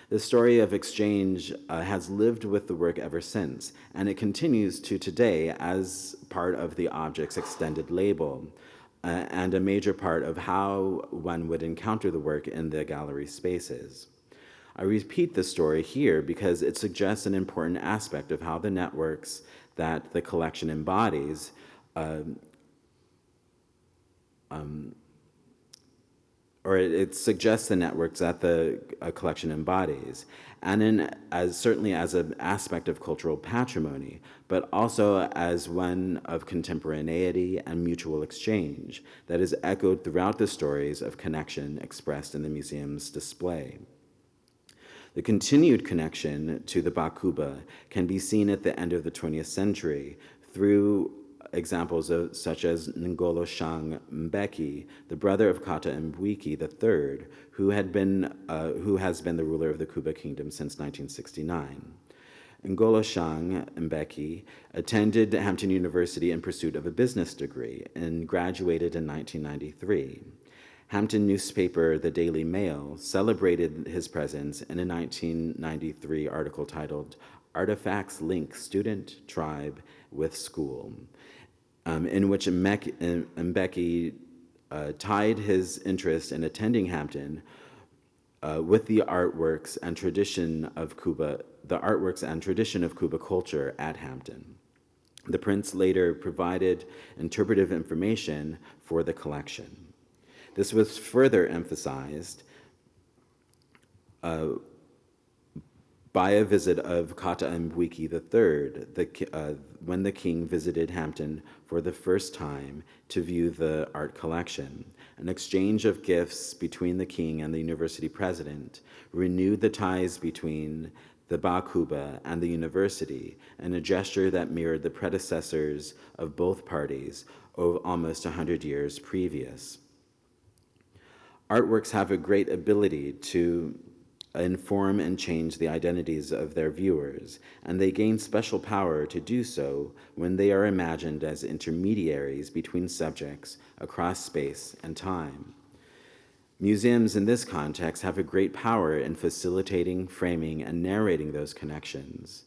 The story of exchange has lived with the work ever since, and it continues to today as part of the object's extended label, and a major part of how one would encounter the work in the gallery spaces. I repeat the story here because it suggests an important aspect of how the networks that the collection embodies it suggests the networks that the collection embodies, and certainly as an aspect of cultural patrimony, but also as one of contemporaneity and mutual exchange that is echoed throughout the stories of connection expressed in the museum's display. The continued connection to the Bakuba can be seen at the end of the 20th century through examples such as Ngolo Shang Mbeki, the brother of Kata Mbwiki III, who has been the ruler of the Kuba Kingdom since 1969. Ngolo Shang Mbeki attended Hampton University in pursuit of a business degree and graduated in 1993. Hampton newspaper The Daily Mail celebrated his presence in a 1993 article titled Artifacts Link Student, Tribe with School, in which Mbeki tied his interest in attending Hampton with the artworks and tradition of Kuba culture at Hampton. The prints later provided interpretive information for the collection. This was further emphasized by a visit of Kata Mbwiki III, when the king visited Hampton for the first time to view the art collection. An exchange of gifts between the king and the university president renewed the ties between the Bakuba and the university, and a gesture that mirrored the predecessors of both parties almost 100 years previous. Artworks have a great ability to inform and change the identities of their viewers, and they gain special power to do so when they are imagined as intermediaries between subjects across space and time. Museums in this context have a great power in facilitating, framing, and narrating those connections.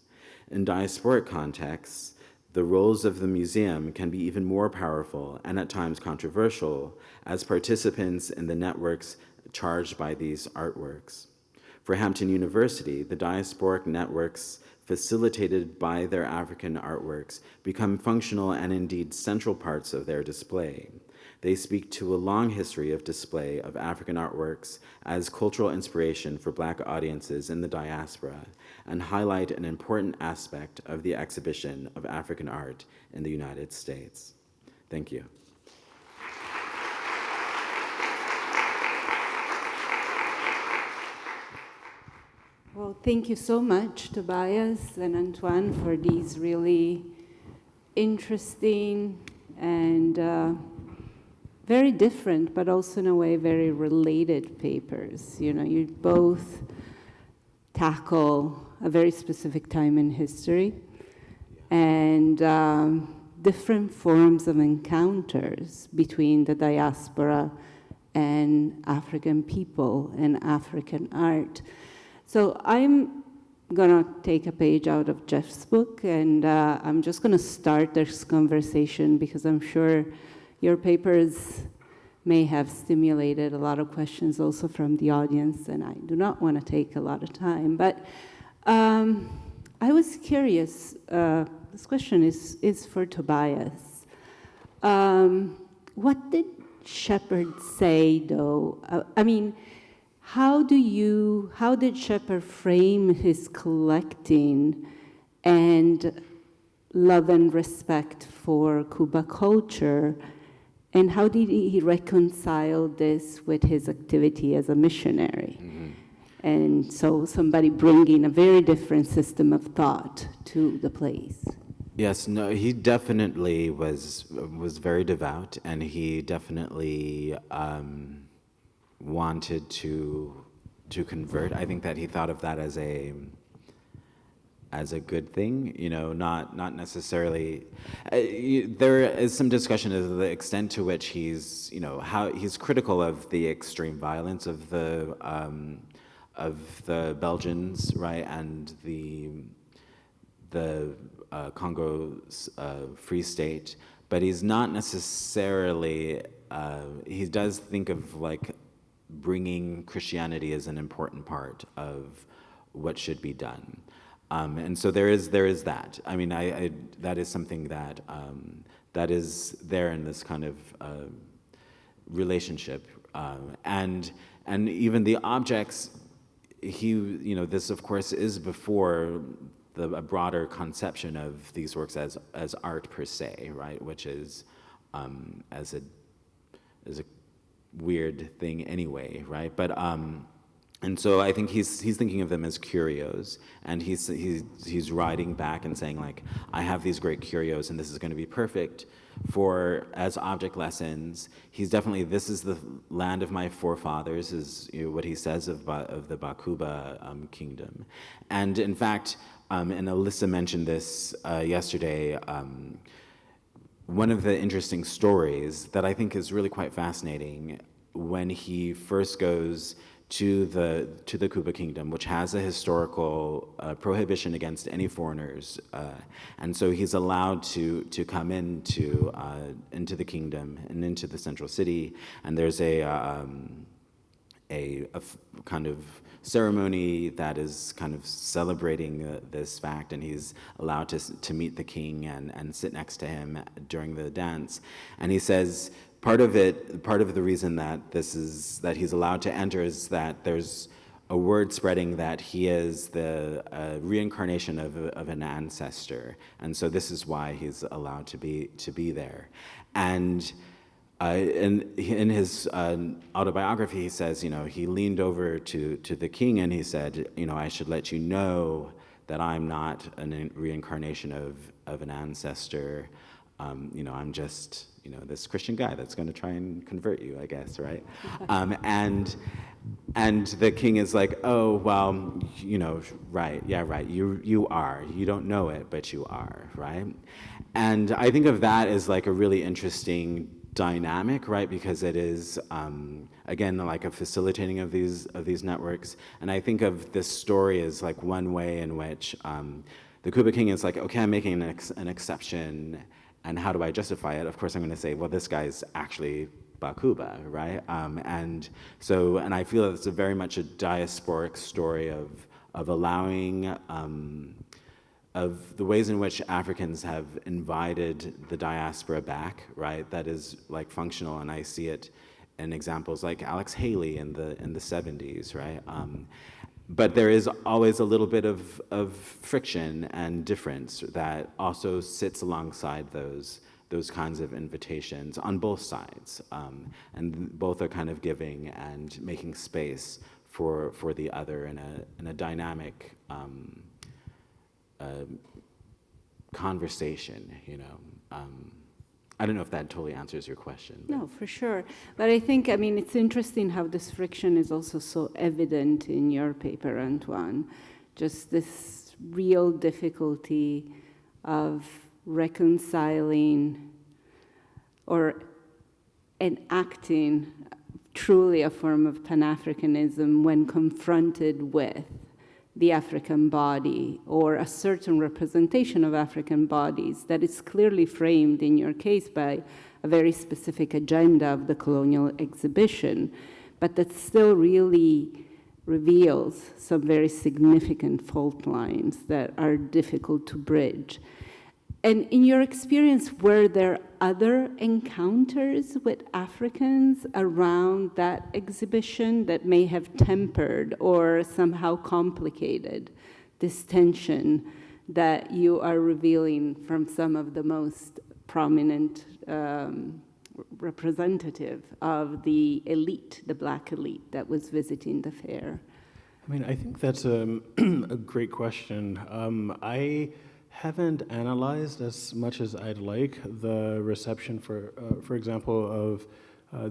In diasporic contexts, the roles of the museum can be even more powerful and at times controversial as participants in the networks charged by these artworks. For Hampton University, the diasporic networks facilitated by their African artworks become functional and indeed central parts of their display. They speak to a long history of display of African artworks as cultural inspiration for Black audiences in the diaspora and highlight an important aspect of the exhibition of African art in the United States. Thank you. Well, thank you so much, Tobias and Antoine, for these really interesting and very different, but also in a way very related papers. You know, you both tackle a very specific time in history and different forms of encounters between the diaspora and African people and African art. So I'm gonna take a page out of Jeff's book, and I'm just gonna start this conversation because I'm sure your papers may have stimulated a lot of questions also from the audience, and I do not want to take a lot of time. But I was curious, this question is for Tobias. What did Shepard say, though? I mean, how did Shepard frame his collecting and love and respect for Cuba culture? And how did he reconcile this with his activity as a missionary? Mm-hmm. And so somebody bringing a very different system of thought to the place. Yes, no, he definitely was very devout, and he definitely wanted to convert. I think that he thought of that as a good thing, you know, not necessarily. There is some discussion of the extent to which he's, you know, how he's critical of the extreme violence of the Belgians, right, and the Congo Free State, but he's not necessarily. He does think of like bringing Christianity as an important part of what should be done. And so there is that. I mean, I that is something that that is there in this kind of relationship, and even the objects. You know, this of course is before a broader conception of these works as art per se, right? Which is as a weird thing anyway, right? But and so I think he's thinking of them as curios, and he's writing back and saying like, I have these great curios, and this is going to be perfect for as object lessons. He's definitely, this is the land of my forefathers, is, you know, what he says of the Bakuba kingdom, and in fact, and Alyssa mentioned this yesterday. One of the interesting stories that I think is really quite fascinating when he first goes to the Cuba Kingdom, which has a historical prohibition against any foreigners, and so he's allowed to come into the kingdom and into the central city, and there's a kind of ceremony that is kind of celebrating this fact, and he's allowed to meet the king and sit next to him during the dance, and he says. Part of the reason that he's allowed to enter is that there's a word spreading that he is the reincarnation of an ancestor, and so this is why he's allowed to be there. And in his autobiography, he says, you know, he leaned over to the king and he said, you know, I should let you know that I'm not a reincarnation of an ancestor. You know, I'm just, you know, this Christian guy that's going to try and convert you, I guess, right? And the king is like, oh, well, you know, right, yeah, right, you are. You don't know it, but you are, right? And I think of that as like a really interesting dynamic, right? Because it is, again, like a facilitating of these networks. And I think of this story as like one way in which the Cuba king is like, okay, I'm making an exception. And how do I justify it? Of course, I'm going to say, well, this guy's actually Bakuba, right? And I feel that it's very much a diasporic story of allowing the ways in which Africans have invited the diaspora back, right? That is like functional, and I see it in examples like Alex Haley in the 70s, right? But there is always a little bit of friction and difference that also sits alongside those kinds of invitations on both sides, and both are kind of giving and making space for the other in a dynamic conversation, you know. I don't know if that totally answers your question. No, for sure. But I think, I mean, it's interesting how this friction is also so evident in your paper, Antoine. Just this real difficulty of reconciling or enacting truly a form of Pan-Africanism when confronted with the African body or a certain representation of African bodies that is clearly framed in your case by a very specific agenda of the colonial exhibition, but that still really reveals some very significant fault lines that are difficult to bridge. And in your experience, were there other encounters with Africans around that exhibition that may have tempered or somehow complicated this tension that you are revealing from some of the most prominent representative of the elite, the Black elite that was visiting the fair? I mean, I think that's a great question. I haven't analyzed as much as I'd like the reception, for example, of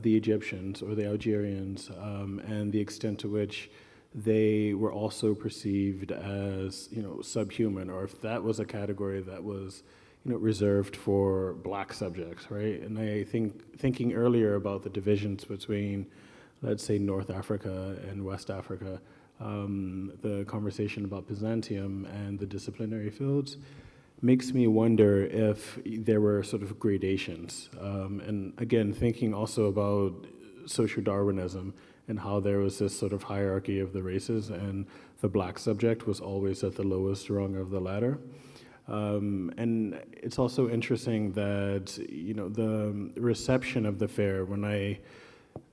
the Egyptians or the Algerians, and the extent to which they were also perceived as, you know, subhuman, or if that was a category that was, you know, reserved for Black subjects, right? And I think thinking earlier about the divisions between, let's say, North Africa and West Africa, the conversation about Byzantium and the disciplinary fields makes me wonder if there were sort of gradations. And again, thinking also about social Darwinism and how there was this sort of hierarchy of the races, and the Black subject was always at the lowest rung of the ladder. And it's also interesting that, you know, the reception of the fair, when I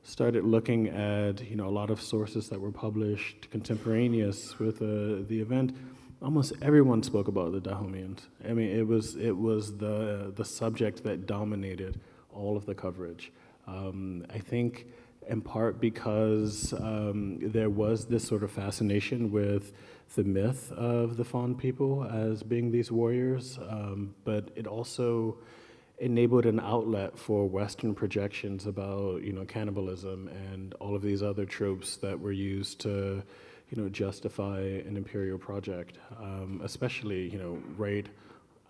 started looking at, you know, a lot of sources that were published contemporaneous with the event, almost everyone spoke about the Dahomeans. I mean, it was the subject that dominated all of the coverage. I think in part because there was this sort of fascination with the myth of the Fawn people as being these warriors, but it also enabled an outlet for Western projections about, you know, cannibalism and all of these other tropes that were used to, you know, justify an imperial project, especially, you know, right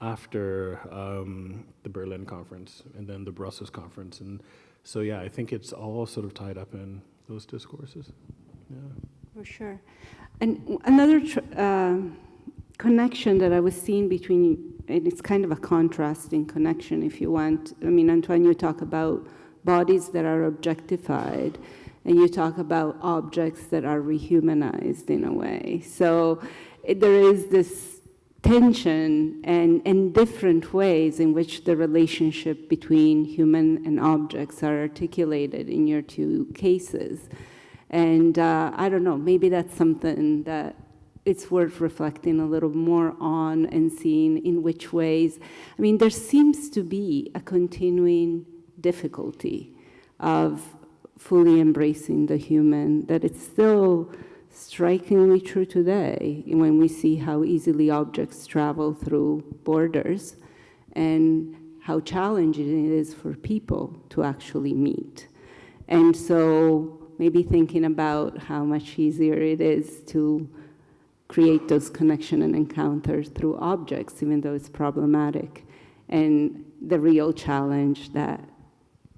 after the Berlin conference and then the Brussels conference. And so, yeah, I think it's all sort of tied up in those discourses. Yeah. For sure. And another connection that I was seeing between, and it's kind of a contrasting connection if you want. I mean, Antoine, you talk about bodies that are objectified, and you talk about objects that are rehumanized in a way. So there is this tension and different ways in which the relationship between human and objects are articulated in your two cases. And I don't know, maybe that's something that it's worth reflecting a little more on and seeing in which ways. I mean, there seems to be a continuing difficulty of fully embracing the human, that it's still strikingly true today when we see how easily objects travel through borders and how challenging it is for people to actually meet. And so maybe thinking about how much easier it is to create those connection and encounters through objects, even though it's problematic, and the real challenge that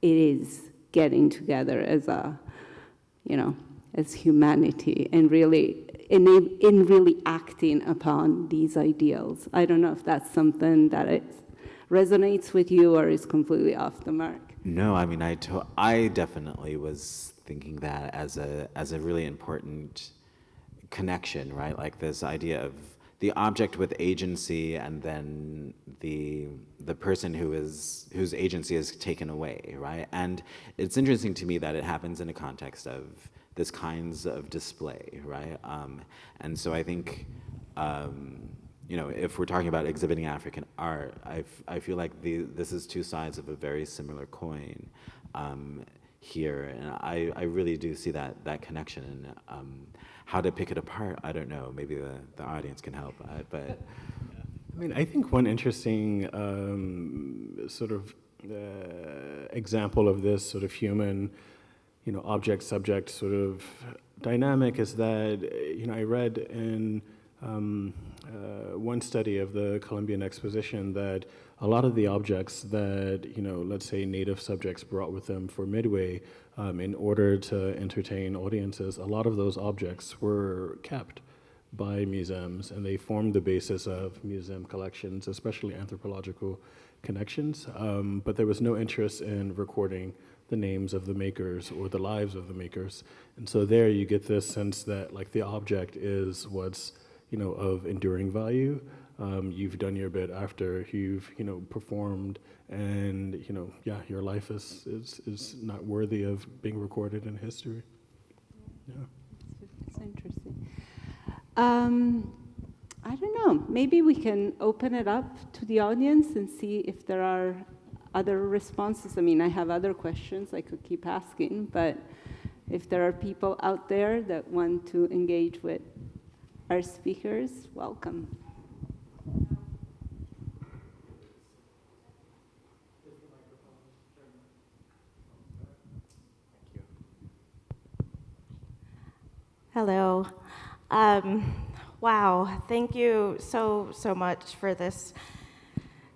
it is getting together as a, you know, as humanity, and really in really acting upon these ideals. I don't know if that's something that it resonates with you or is completely off the mark. No, I mean, I definitely was thinking that as a really important connection, right? Like this idea of the object with agency and then the person whose agency is taken away, right? And it's interesting to me that it happens in a context of this kinds of display, right? And so I think, if we're talking about exhibiting African art, I feel like this is two sides of a very similar coin here, and I really do see that connection. And how to pick it apart, I don't know. Maybe the audience can help, but. I mean, I think one interesting sort of example of this sort of human, object-subject sort of dynamic is that, I read in one study of the Columbian Exposition that a lot of the objects that, let's say native subjects brought with them for Midway in order to entertain audiences, a lot of those objects were kept by museums, and they formed the basis of museum collections, especially anthropological connections, but there was no interest in recording the names of the makers or the lives of the makers. And so there you get this sense that like the object is what's, of enduring value. You've done your bit after you've, performed, and, your life is not worthy of being recorded in history. Yeah. It's interesting. I don't know, maybe we can open it up to the audience and see if there are other responses. I mean, I have other questions I could keep asking, but if there are people out there that want to engage with our speakers, welcome. Hello. Wow, thank you so much for this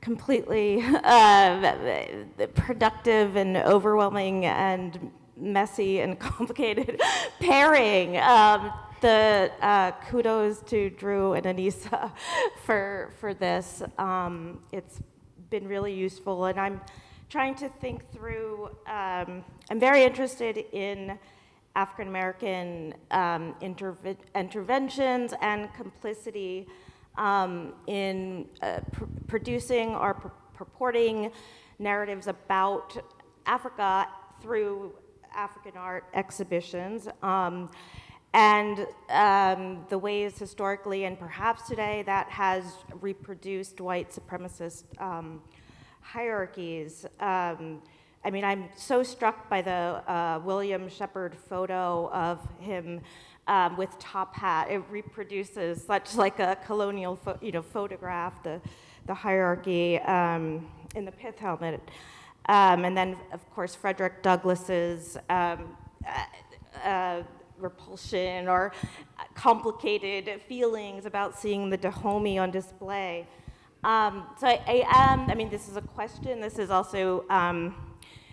completely productive and overwhelming and messy and complicated pairing. Kudos to Drew and Anissa for this. It's been really useful, and I'm trying to think through, I'm very interested in African American interventions and complicity in producing or purporting narratives about Africa through African art exhibitions, and the ways historically and perhaps today that has reproduced white supremacist hierarchies. I mean, I'm so struck by the William Shepard photo of him with top hat. It reproduces such like a colonial, photograph, the hierarchy in the pith helmet. And then, of course, Frederick Douglass's repulsion or complicated feelings about seeing the Dahomey on display. So I mean, this is a question. This is also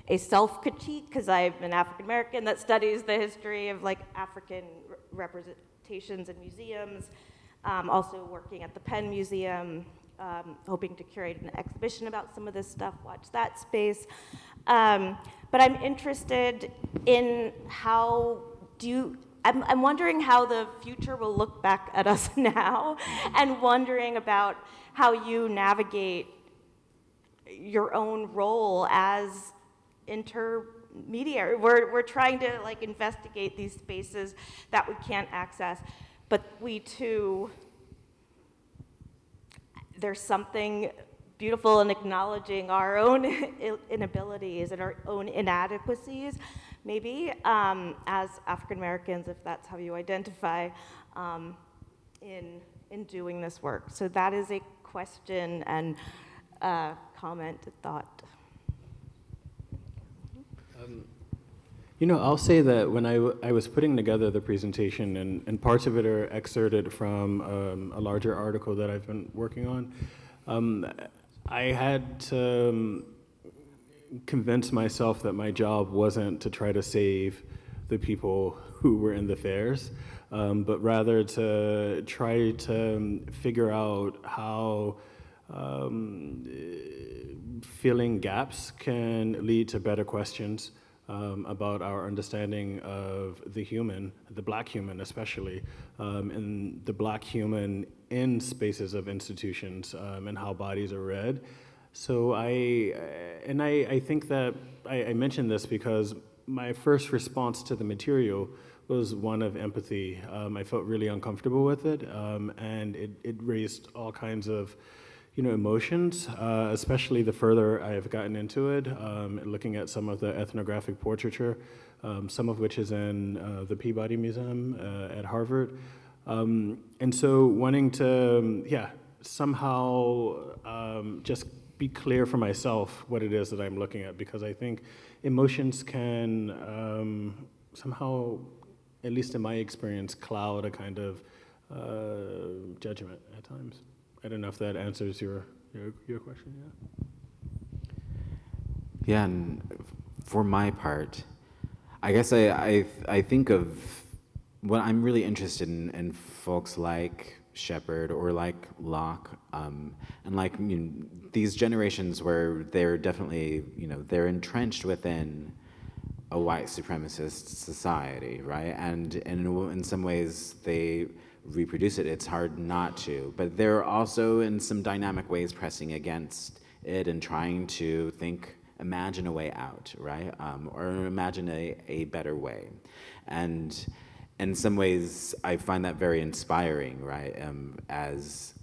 a self-critique, because I'm an African American that studies the history of like African representations in museums, also working at the Penn Museum, hoping to curate an exhibition about some of this stuff, watch that space. But I'm interested in I'm wondering how the future will look back at us now, and wondering about how you navigate your own role as intermediary. We're trying to like investigate these spaces that we can't access, but we too, there's something beautiful in acknowledging our own inabilities and our own inadequacies, maybe, as African Americans, if that's how you identify, in doing this work. So that is a question and comment, thought. I'll say that when I was putting together the presentation, and parts of it are excerpted from a larger article that I've been working on, I had to convince myself that my job wasn't to try to save the people who were in the fairs, but rather to try to figure out how filling gaps can lead to better questions about our understanding of the human, the Black human especially, and the Black human in spaces of institutions, and how bodies are read. So I think that I mentioned this because my first response to the material was one of empathy. I felt really uncomfortable with it, and it raised all kinds of, emotions, especially the further I have gotten into it, looking at some of the ethnographic portraiture, some of which is in the Peabody Museum at Harvard. And so wanting to, somehow just be clear for myself what it is that I'm looking at, because I think emotions can somehow, at least in my experience, cloud a kind of judgment at times. I don't know if that answers your question, Yeah, and for my part, I guess I think of what I'm really interested in folks like Shepard or like Locke, and like these generations where they're definitely they're entrenched within a white supremacist society, right? And in some ways they reproduce it. It's hard not to, but they're also in some dynamic ways pressing against it and trying to imagine a way out, right? Or imagine a better way. And in some ways, I find that very inspiring, right? As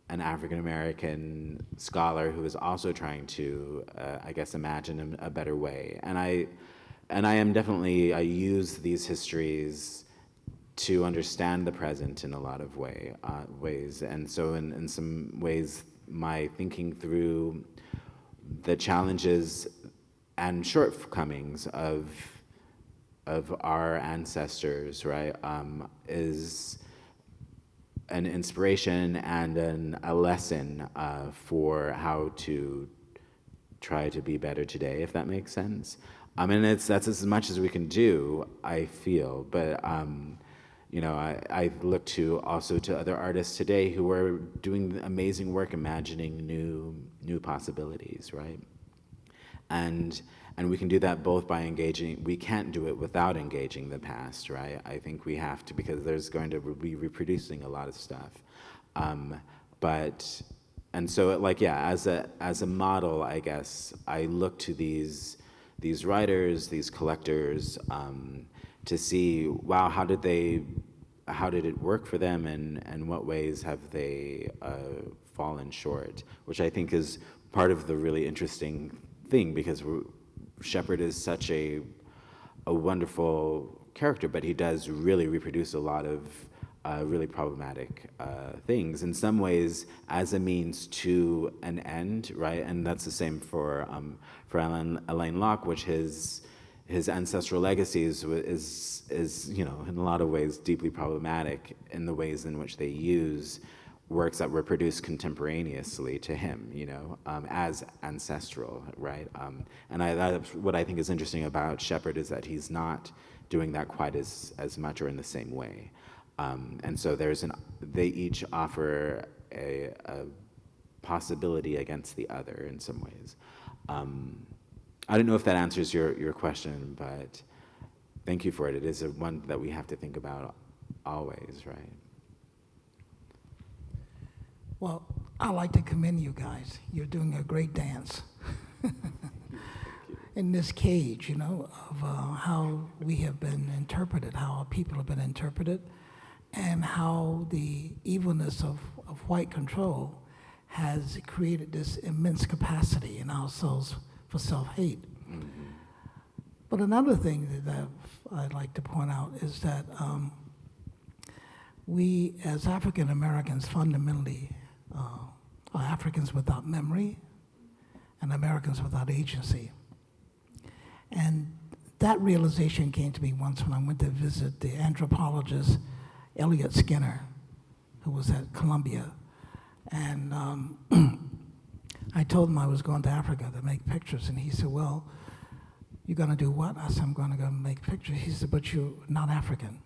an African American scholar who is also trying to, I guess, imagine a better way. And I am definitely, I use these histories to understand the present in a lot of ways. And so in some ways, my thinking through the challenges and shortcomings of our ancestors, right, is an inspiration and a lesson for how to try to be better today, if that makes sense. And that's as much as we can do, I feel. But I look to other artists today who are doing amazing work, imagining new possibilities, right? And we can do that both by engaging. We can't do it without engaging the past, right? I think we have to, because there's going to be reproducing a lot of stuff. And so like, as a model, I guess I look to these writers, these collectors, to see, wow, how did it work for them, and what ways have they fallen short, which I think is part of the really interesting thing, because Shepard is such a wonderful character, but he does really reproduce a lot of really problematic things, in some ways as a means to an end, right? And that's the same for Alain Locke, which his ancestral legacies is in a lot of ways deeply problematic in the ways in which they use works that were produced contemporaneously to him, as ancestral, right? And that's what I think is interesting about Shepard, is that he's not doing that quite as much or in the same way. And so they each offer a possibility against the other in some ways. I don't know if that answers your question, but thank you for it. It is one that we have to think about always, right? Well, I'd like to commend you guys. You're doing a great dance in this cage, of how we have been interpreted, how our people have been interpreted, and how the evilness of white control has created this immense capacity in ourselves for self-hate. Mm-hmm. But another thing that I'd like to point out is that we, as African Americans, fundamentally are Africans without memory and Americans without agency. And that realization came to me once when I went to visit the anthropologist Elliot Skinner, who was at Columbia. And I told him I was going to Africa to make pictures, and he said, well, you're gonna do what? I said, I'm gonna go make pictures. He said, but you're not African.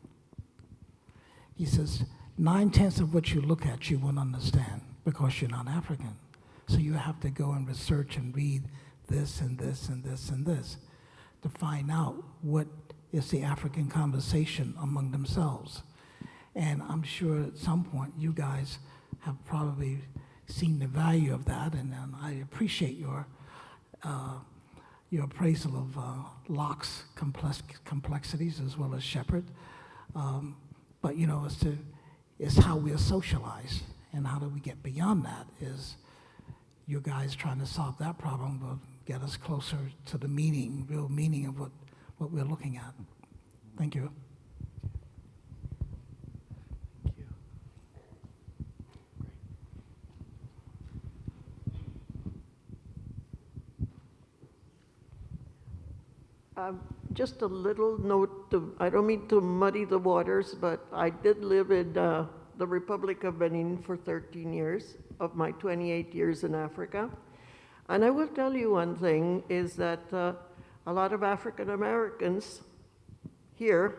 He says, 9/10 of what you look at you won't understand because you're not African. So you have to go and research and read this and this and this and this to find out what is the African conversation among themselves. And I'm sure at some point you guys have probably seen the value of that, and I appreciate your appraisal of Locke's complexities as well as Shepard. But you know, it's how we are socialized, and how do we get beyond that is you guys trying to solve that problem will get us closer to the meaning, real meaning of what we're looking at. Thank you. Just a little note, I don't mean to muddy the waters, but I did live in the Republic of Benin for 13 years of my 28 years in Africa. And I will tell you one thing, is that a lot of African Americans here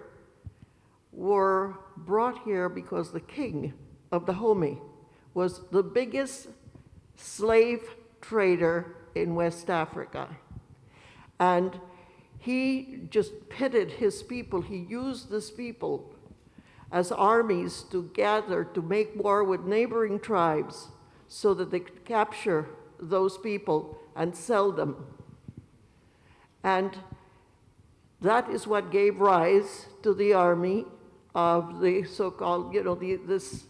were brought here because the king of Dahomey was the biggest slave trader in West Africa. And he just pitted his people. He used his people as armies to gather to make war with neighboring tribes so that they could capture those people and sell them. And that is what gave rise to the army of the so-called, you know, this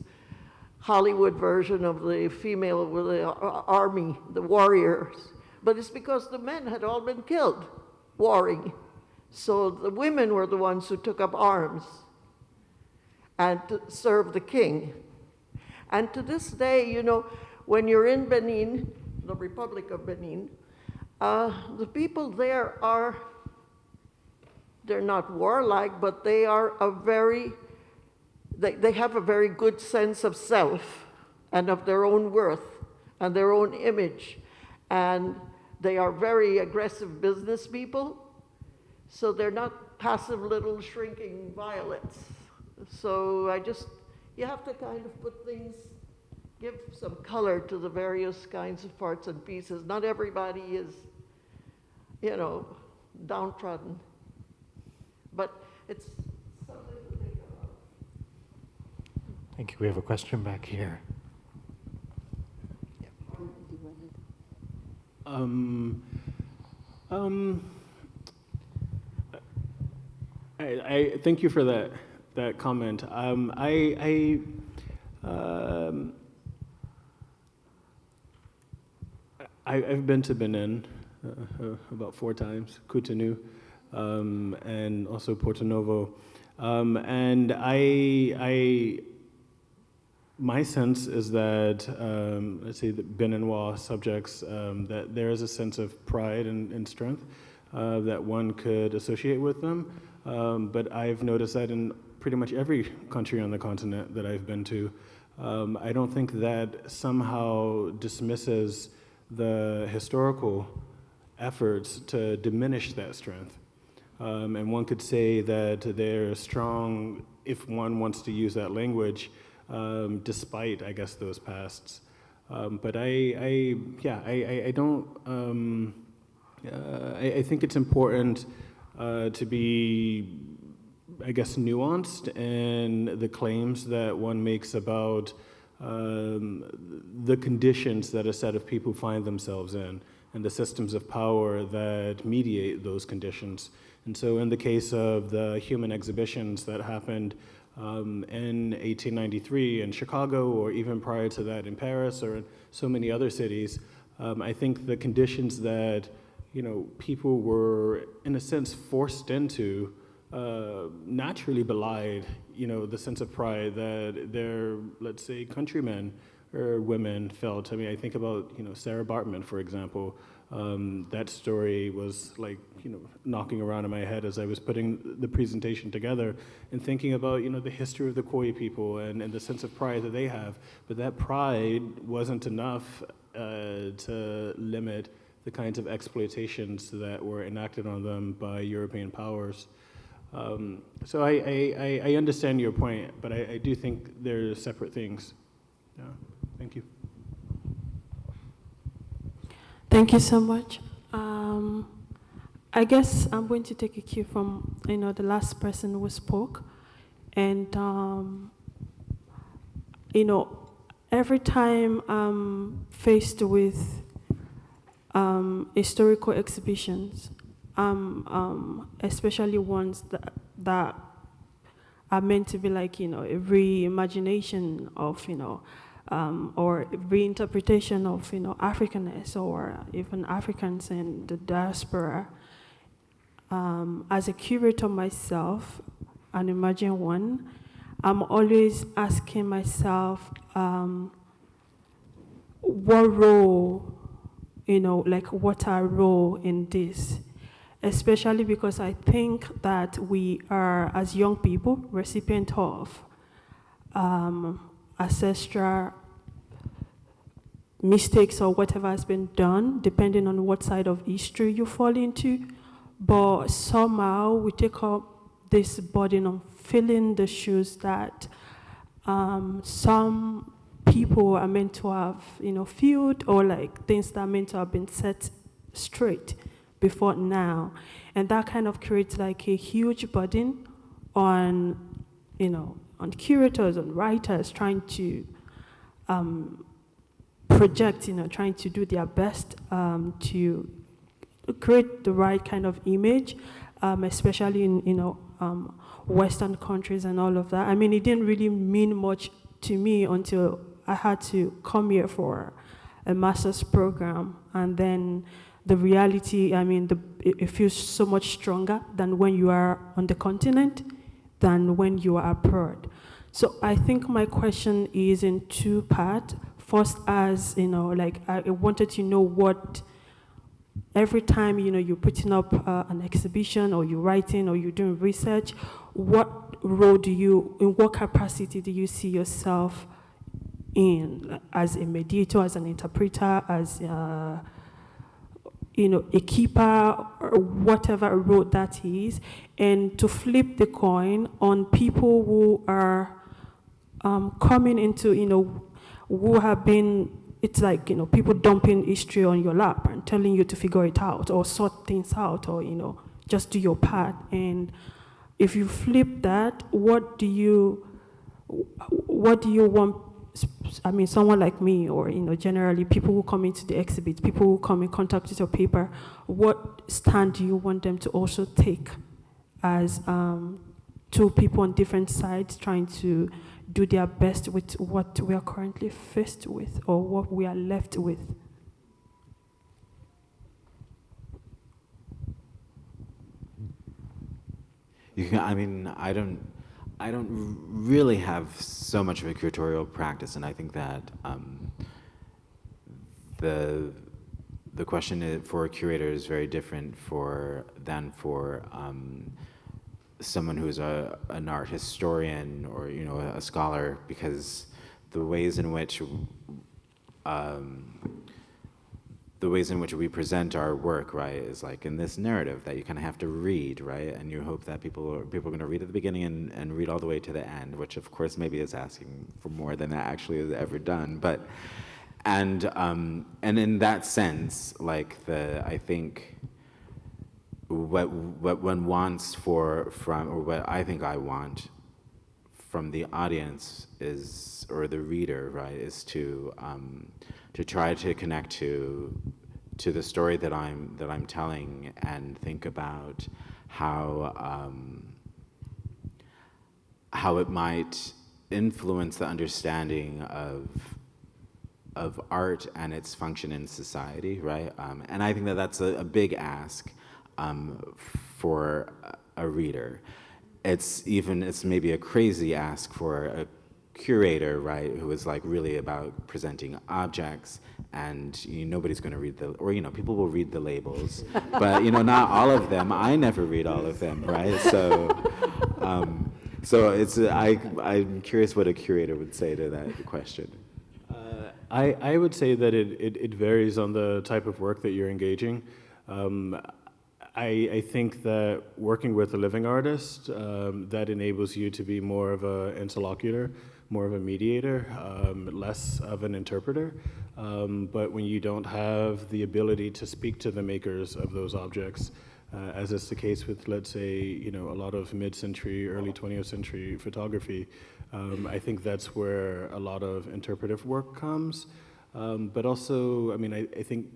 Hollywood version of the female with the army, the warriors. But it's because the men had all been killed warring. So the women were the ones who took up arms and to serve the king. And to this day, you know, when you're in Benin, the Republic of Benin, the people there they're not warlike, but they are they have a very good sense of self and of their own worth and their own image. And they are very aggressive business people, so they're not passive little shrinking violets. So you have to kind of put things, give some color to the various kinds of parts and pieces. Not everybody is, you know, downtrodden, but it's something to think about. Thank you. We have a question back here. I thank you for that comment. I've been to Benin about 4 times, Cotonou, and also Porto Novo, and my sense is that, let's say, the Beninois subjects, that there is a sense of pride and strength that one could associate with them. But I've noticed that in pretty much every country on the continent that I've been to. I don't think that somehow dismisses the historical efforts to diminish that strength. And one could say that they're strong, if one wants to use that language, despite, I guess, those pasts. But I don't, I think it's important to be, I guess, nuanced in the claims that one makes about the conditions that a set of people find themselves in and the systems of power that mediate those conditions. And so in the case of the human exhibitions that happened in 1893 in Chicago, or even prior to that in Paris or in so many other cities, I think the conditions that, you know, people were in a sense forced into naturally belied, you know, the sense of pride that their, let's say, countrymen or women felt. I mean, I think about, you know, Sarah Bartman, for example. That story was like, you know, knocking around in my head as I was putting the presentation together and thinking about, you know, the history of the Khoi people and the sense of pride that they have. But that pride wasn't enough to limit the kinds of exploitations that were enacted on them by European powers. So I understand your point, but I do think they're separate things. Yeah, thank you. Thank you so much. I guess I'm going to take a cue from the last person who spoke, and every time I'm faced with historical exhibitions, especially ones that are meant to be like a reimagination of or reinterpretation of Africanness or even Africans and the diaspora. As a curator myself, and Imagine One, I'm always asking myself, what role, what our role in this? Especially because I think that we are, as young people, recipient of ancestral mistakes or whatever has been done, depending on what side of history you fall into. But somehow we take up this burden of filling the shoes that some people are meant to have, filled, or like things that are meant to have been set straight before now. And that kind of creates like a huge burden on, on curators, on writers trying to project, trying to do their best to create the right kind of image, especially in, Western countries and all of that. I mean, it didn't really mean much to me until I had to come here for a master's program, and then the reality, I mean, it feels so much stronger than when you are on the continent than when you are abroad. So I think my question is in two parts. First, as I wanted to know what, every time you're putting up an exhibition, or you're writing, or you're doing research, what role in what capacity do you see yourself in, as a mediator, as an interpreter, as a keeper, or whatever role that is, and to flip the coin on people who are coming into, who have been, it's like, people dumping history on your lap and telling you to figure it out, or sort things out, or, just do your part. And if you flip that, what do you want, I mean, someone like me, or, generally people who come into the exhibit, people who come in contact with your paper, what stand do you want them to also take as two people on different sides trying to do their best with what we are currently faced with, or what we are left with? I mean, I don't really have so much of a curatorial practice, and I think that the question for a curator is very different than for someone who's an art historian, or a scholar, because the ways in which we present our work, right, is like in this narrative that you kind of have to read, right, and you hope that people are going to read at the beginning and read all the way to the end, which of course maybe is asking for more than that actually is ever done, but and in that sense, like I think what one wants from, or what I think I want from the audience is, or the reader, right, is to try to connect to the story that I'm telling, and think about how it might influence the understanding of art and its function in society, right? And I think that that's a big ask for a reader. It's maybe a crazy ask for a curator, right, who is like really about presenting objects, and nobody's going to read people will read the labels, but not all of them. I never read all of them, right? So it's I'm curious what a curator would say to that question. I would say that it varies on the type of work that you're engaging. I think that working with a living artist, that enables you to be more of an interlocutor, more of a mediator, less of an interpreter. But when you don't have the ability to speak to the makers of those objects, as is the case with, let's say, you know, a lot of mid-century, early 20th century photography, I think that's where a lot of interpretive work comes. But also, I mean, I think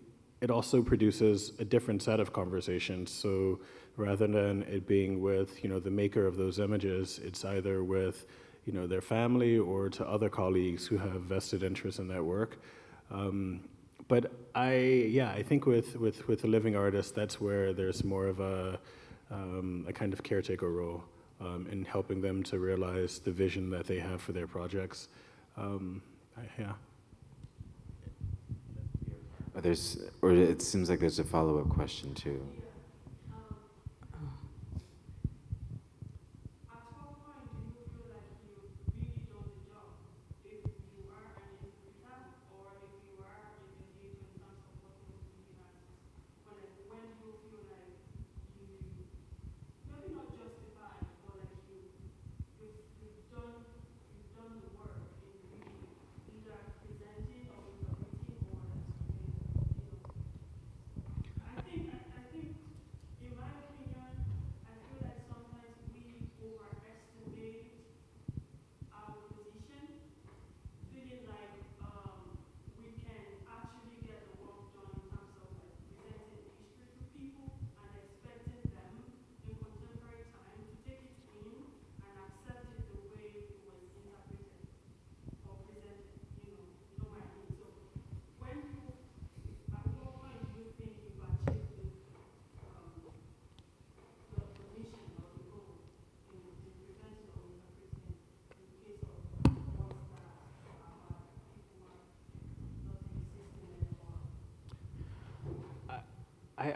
it also produces a different set of conversations. So rather than it being with, you know, the maker of those images, it's either with, you know, their family or to other colleagues who have vested interest in that work. But I think with a living artist, that's where there's more of a kind of caretaker role in helping them to realize the vision that they have for their projects. Yeah. Or it seems like there's a follow-up question too.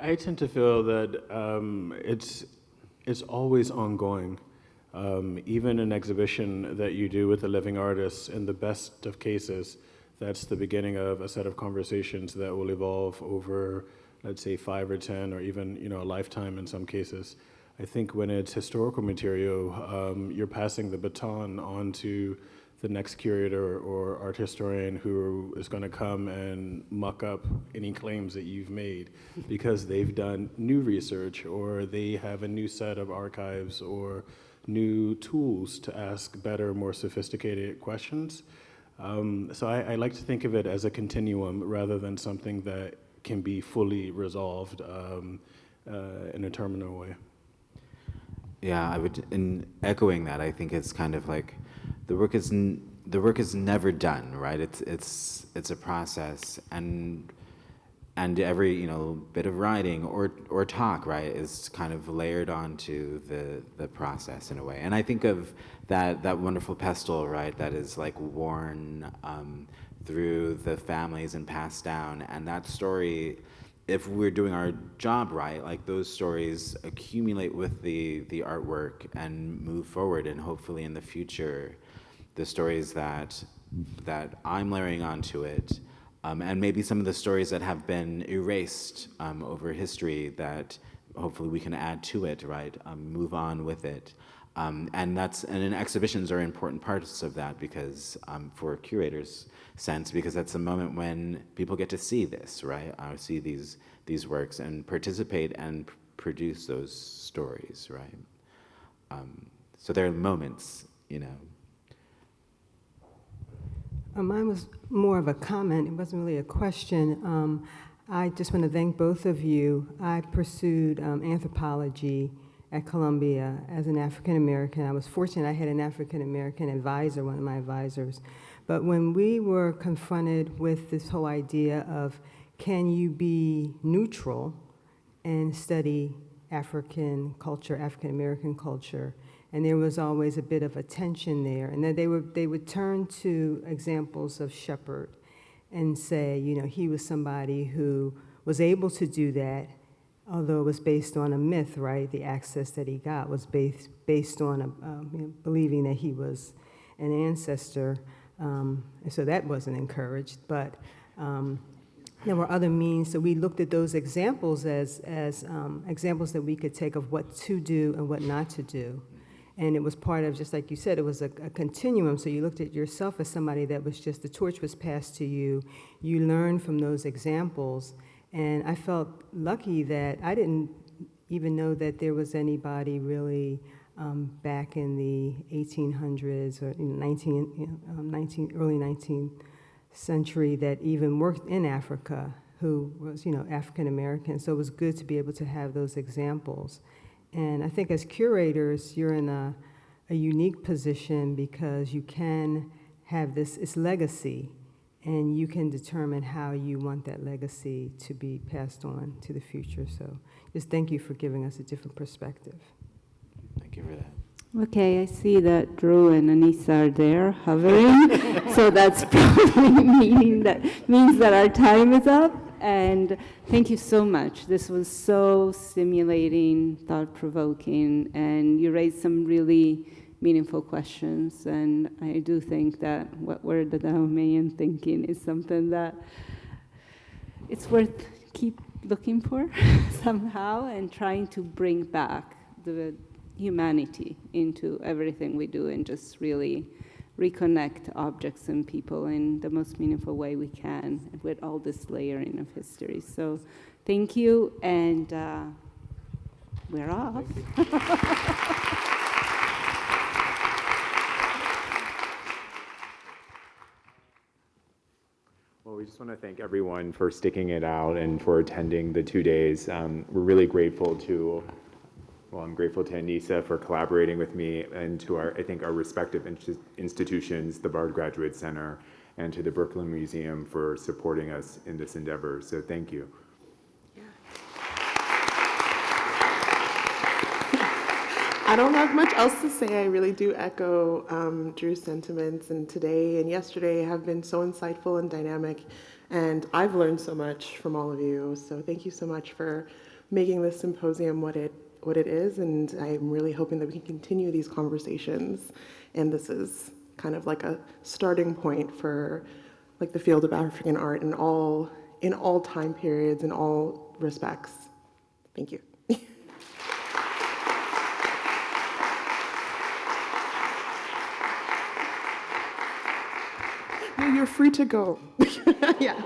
I tend to feel that it's always ongoing. Even an exhibition that you do with a living artist, in the best of cases, that's the beginning of a set of conversations that will evolve over, let's say, 5 or 10, or even, you know, a lifetime in some cases. I think when it's historical material, you're passing the baton on to the next curator or art historian who is going to come and muck up any claims that you've made because they've done new research or they have a new set of archives or new tools to ask better, more sophisticated questions. So I like to think of it as a continuum rather than something that can be fully resolved in a terminal way. Yeah, I would. In echoing that, I think it's kind of like the work is never done, right? It's a process, and every, you know, bit of writing or talk, right, is kind of layered onto the process in a way. And I think of that wonderful pestle, right, that is like worn through the families and passed down, and that story, if we're doing our job right, like those stories accumulate with the artwork and move forward, and hopefully in the future, the stories that I'm layering onto it, and maybe some of the stories that have been erased over history that hopefully we can add to it, right? Move on with it. And exhibitions are important parts of that because for curators' sense, because that's a moment when people get to see this, right? See these works and participate and produce those stories, right? So there are moments, you know. Mine was more of a comment. It wasn't really a question. I just want to thank both of you. I pursued anthropology at Columbia as an African American. I was fortunate I had an African American advisor, one of my advisors. But when we were confronted with this whole idea of can you be neutral and study African culture, African American culture, and there was always a bit of a tension there. And then they would turn to examples of Shepard and say, you know, he was somebody who was able to do that, although it was based on a myth, right? The access that he got was based on believing that he was an ancestor, and so that wasn't encouraged. But there were other means, so we looked at those examples as examples that we could take of what to do and what not to do. And it was part of, just like you said, it was a continuum. So you looked at yourself as somebody that was just, the torch was passed to you. You learned from those examples. And I felt lucky that I didn't even know that there was anybody really back in the 1800s or in early 19th century that even worked in Africa who was, African American. So it was good to be able to have those examples. And I think as curators, you're in a unique position because you can have it's legacy, and you can determine how you want that legacy to be passed on to the future. So just thank you for giving us a different perspective. Thank you for that. Okay, I see that Drew and Anissa are there hovering, so that's probably means that our time is up. And thank you so much. This was so stimulating, thought-provoking, and you raised some really meaningful questions. And I do think that what we're the Dahomean thinking is something that it's worth keep looking for somehow, and trying to bring back the humanity into everything we do, and just really reconnect objects and people in the most meaningful way we can with all this layering of history. So thank you, and we're off. Well, we just want to thank everyone for sticking it out and for attending the 2 days. We're really grateful to I'm grateful to Anissa for collaborating with me, and to our respective institutions, the Byrd Graduate Center, and to the Brooklyn Museum for supporting us in this endeavor. So thank you. I don't have much else to say. I really do echo Drew's sentiments, and today and yesterday have been so insightful and dynamic, and I've learned so much from all of you. So thank you so much for making this symposium what it is, and I'm really hoping that we can continue these conversations, and this is kind of like a starting point for like the field of African art in all time periods, in all respects. Thank you. No, you're free to go. Yeah.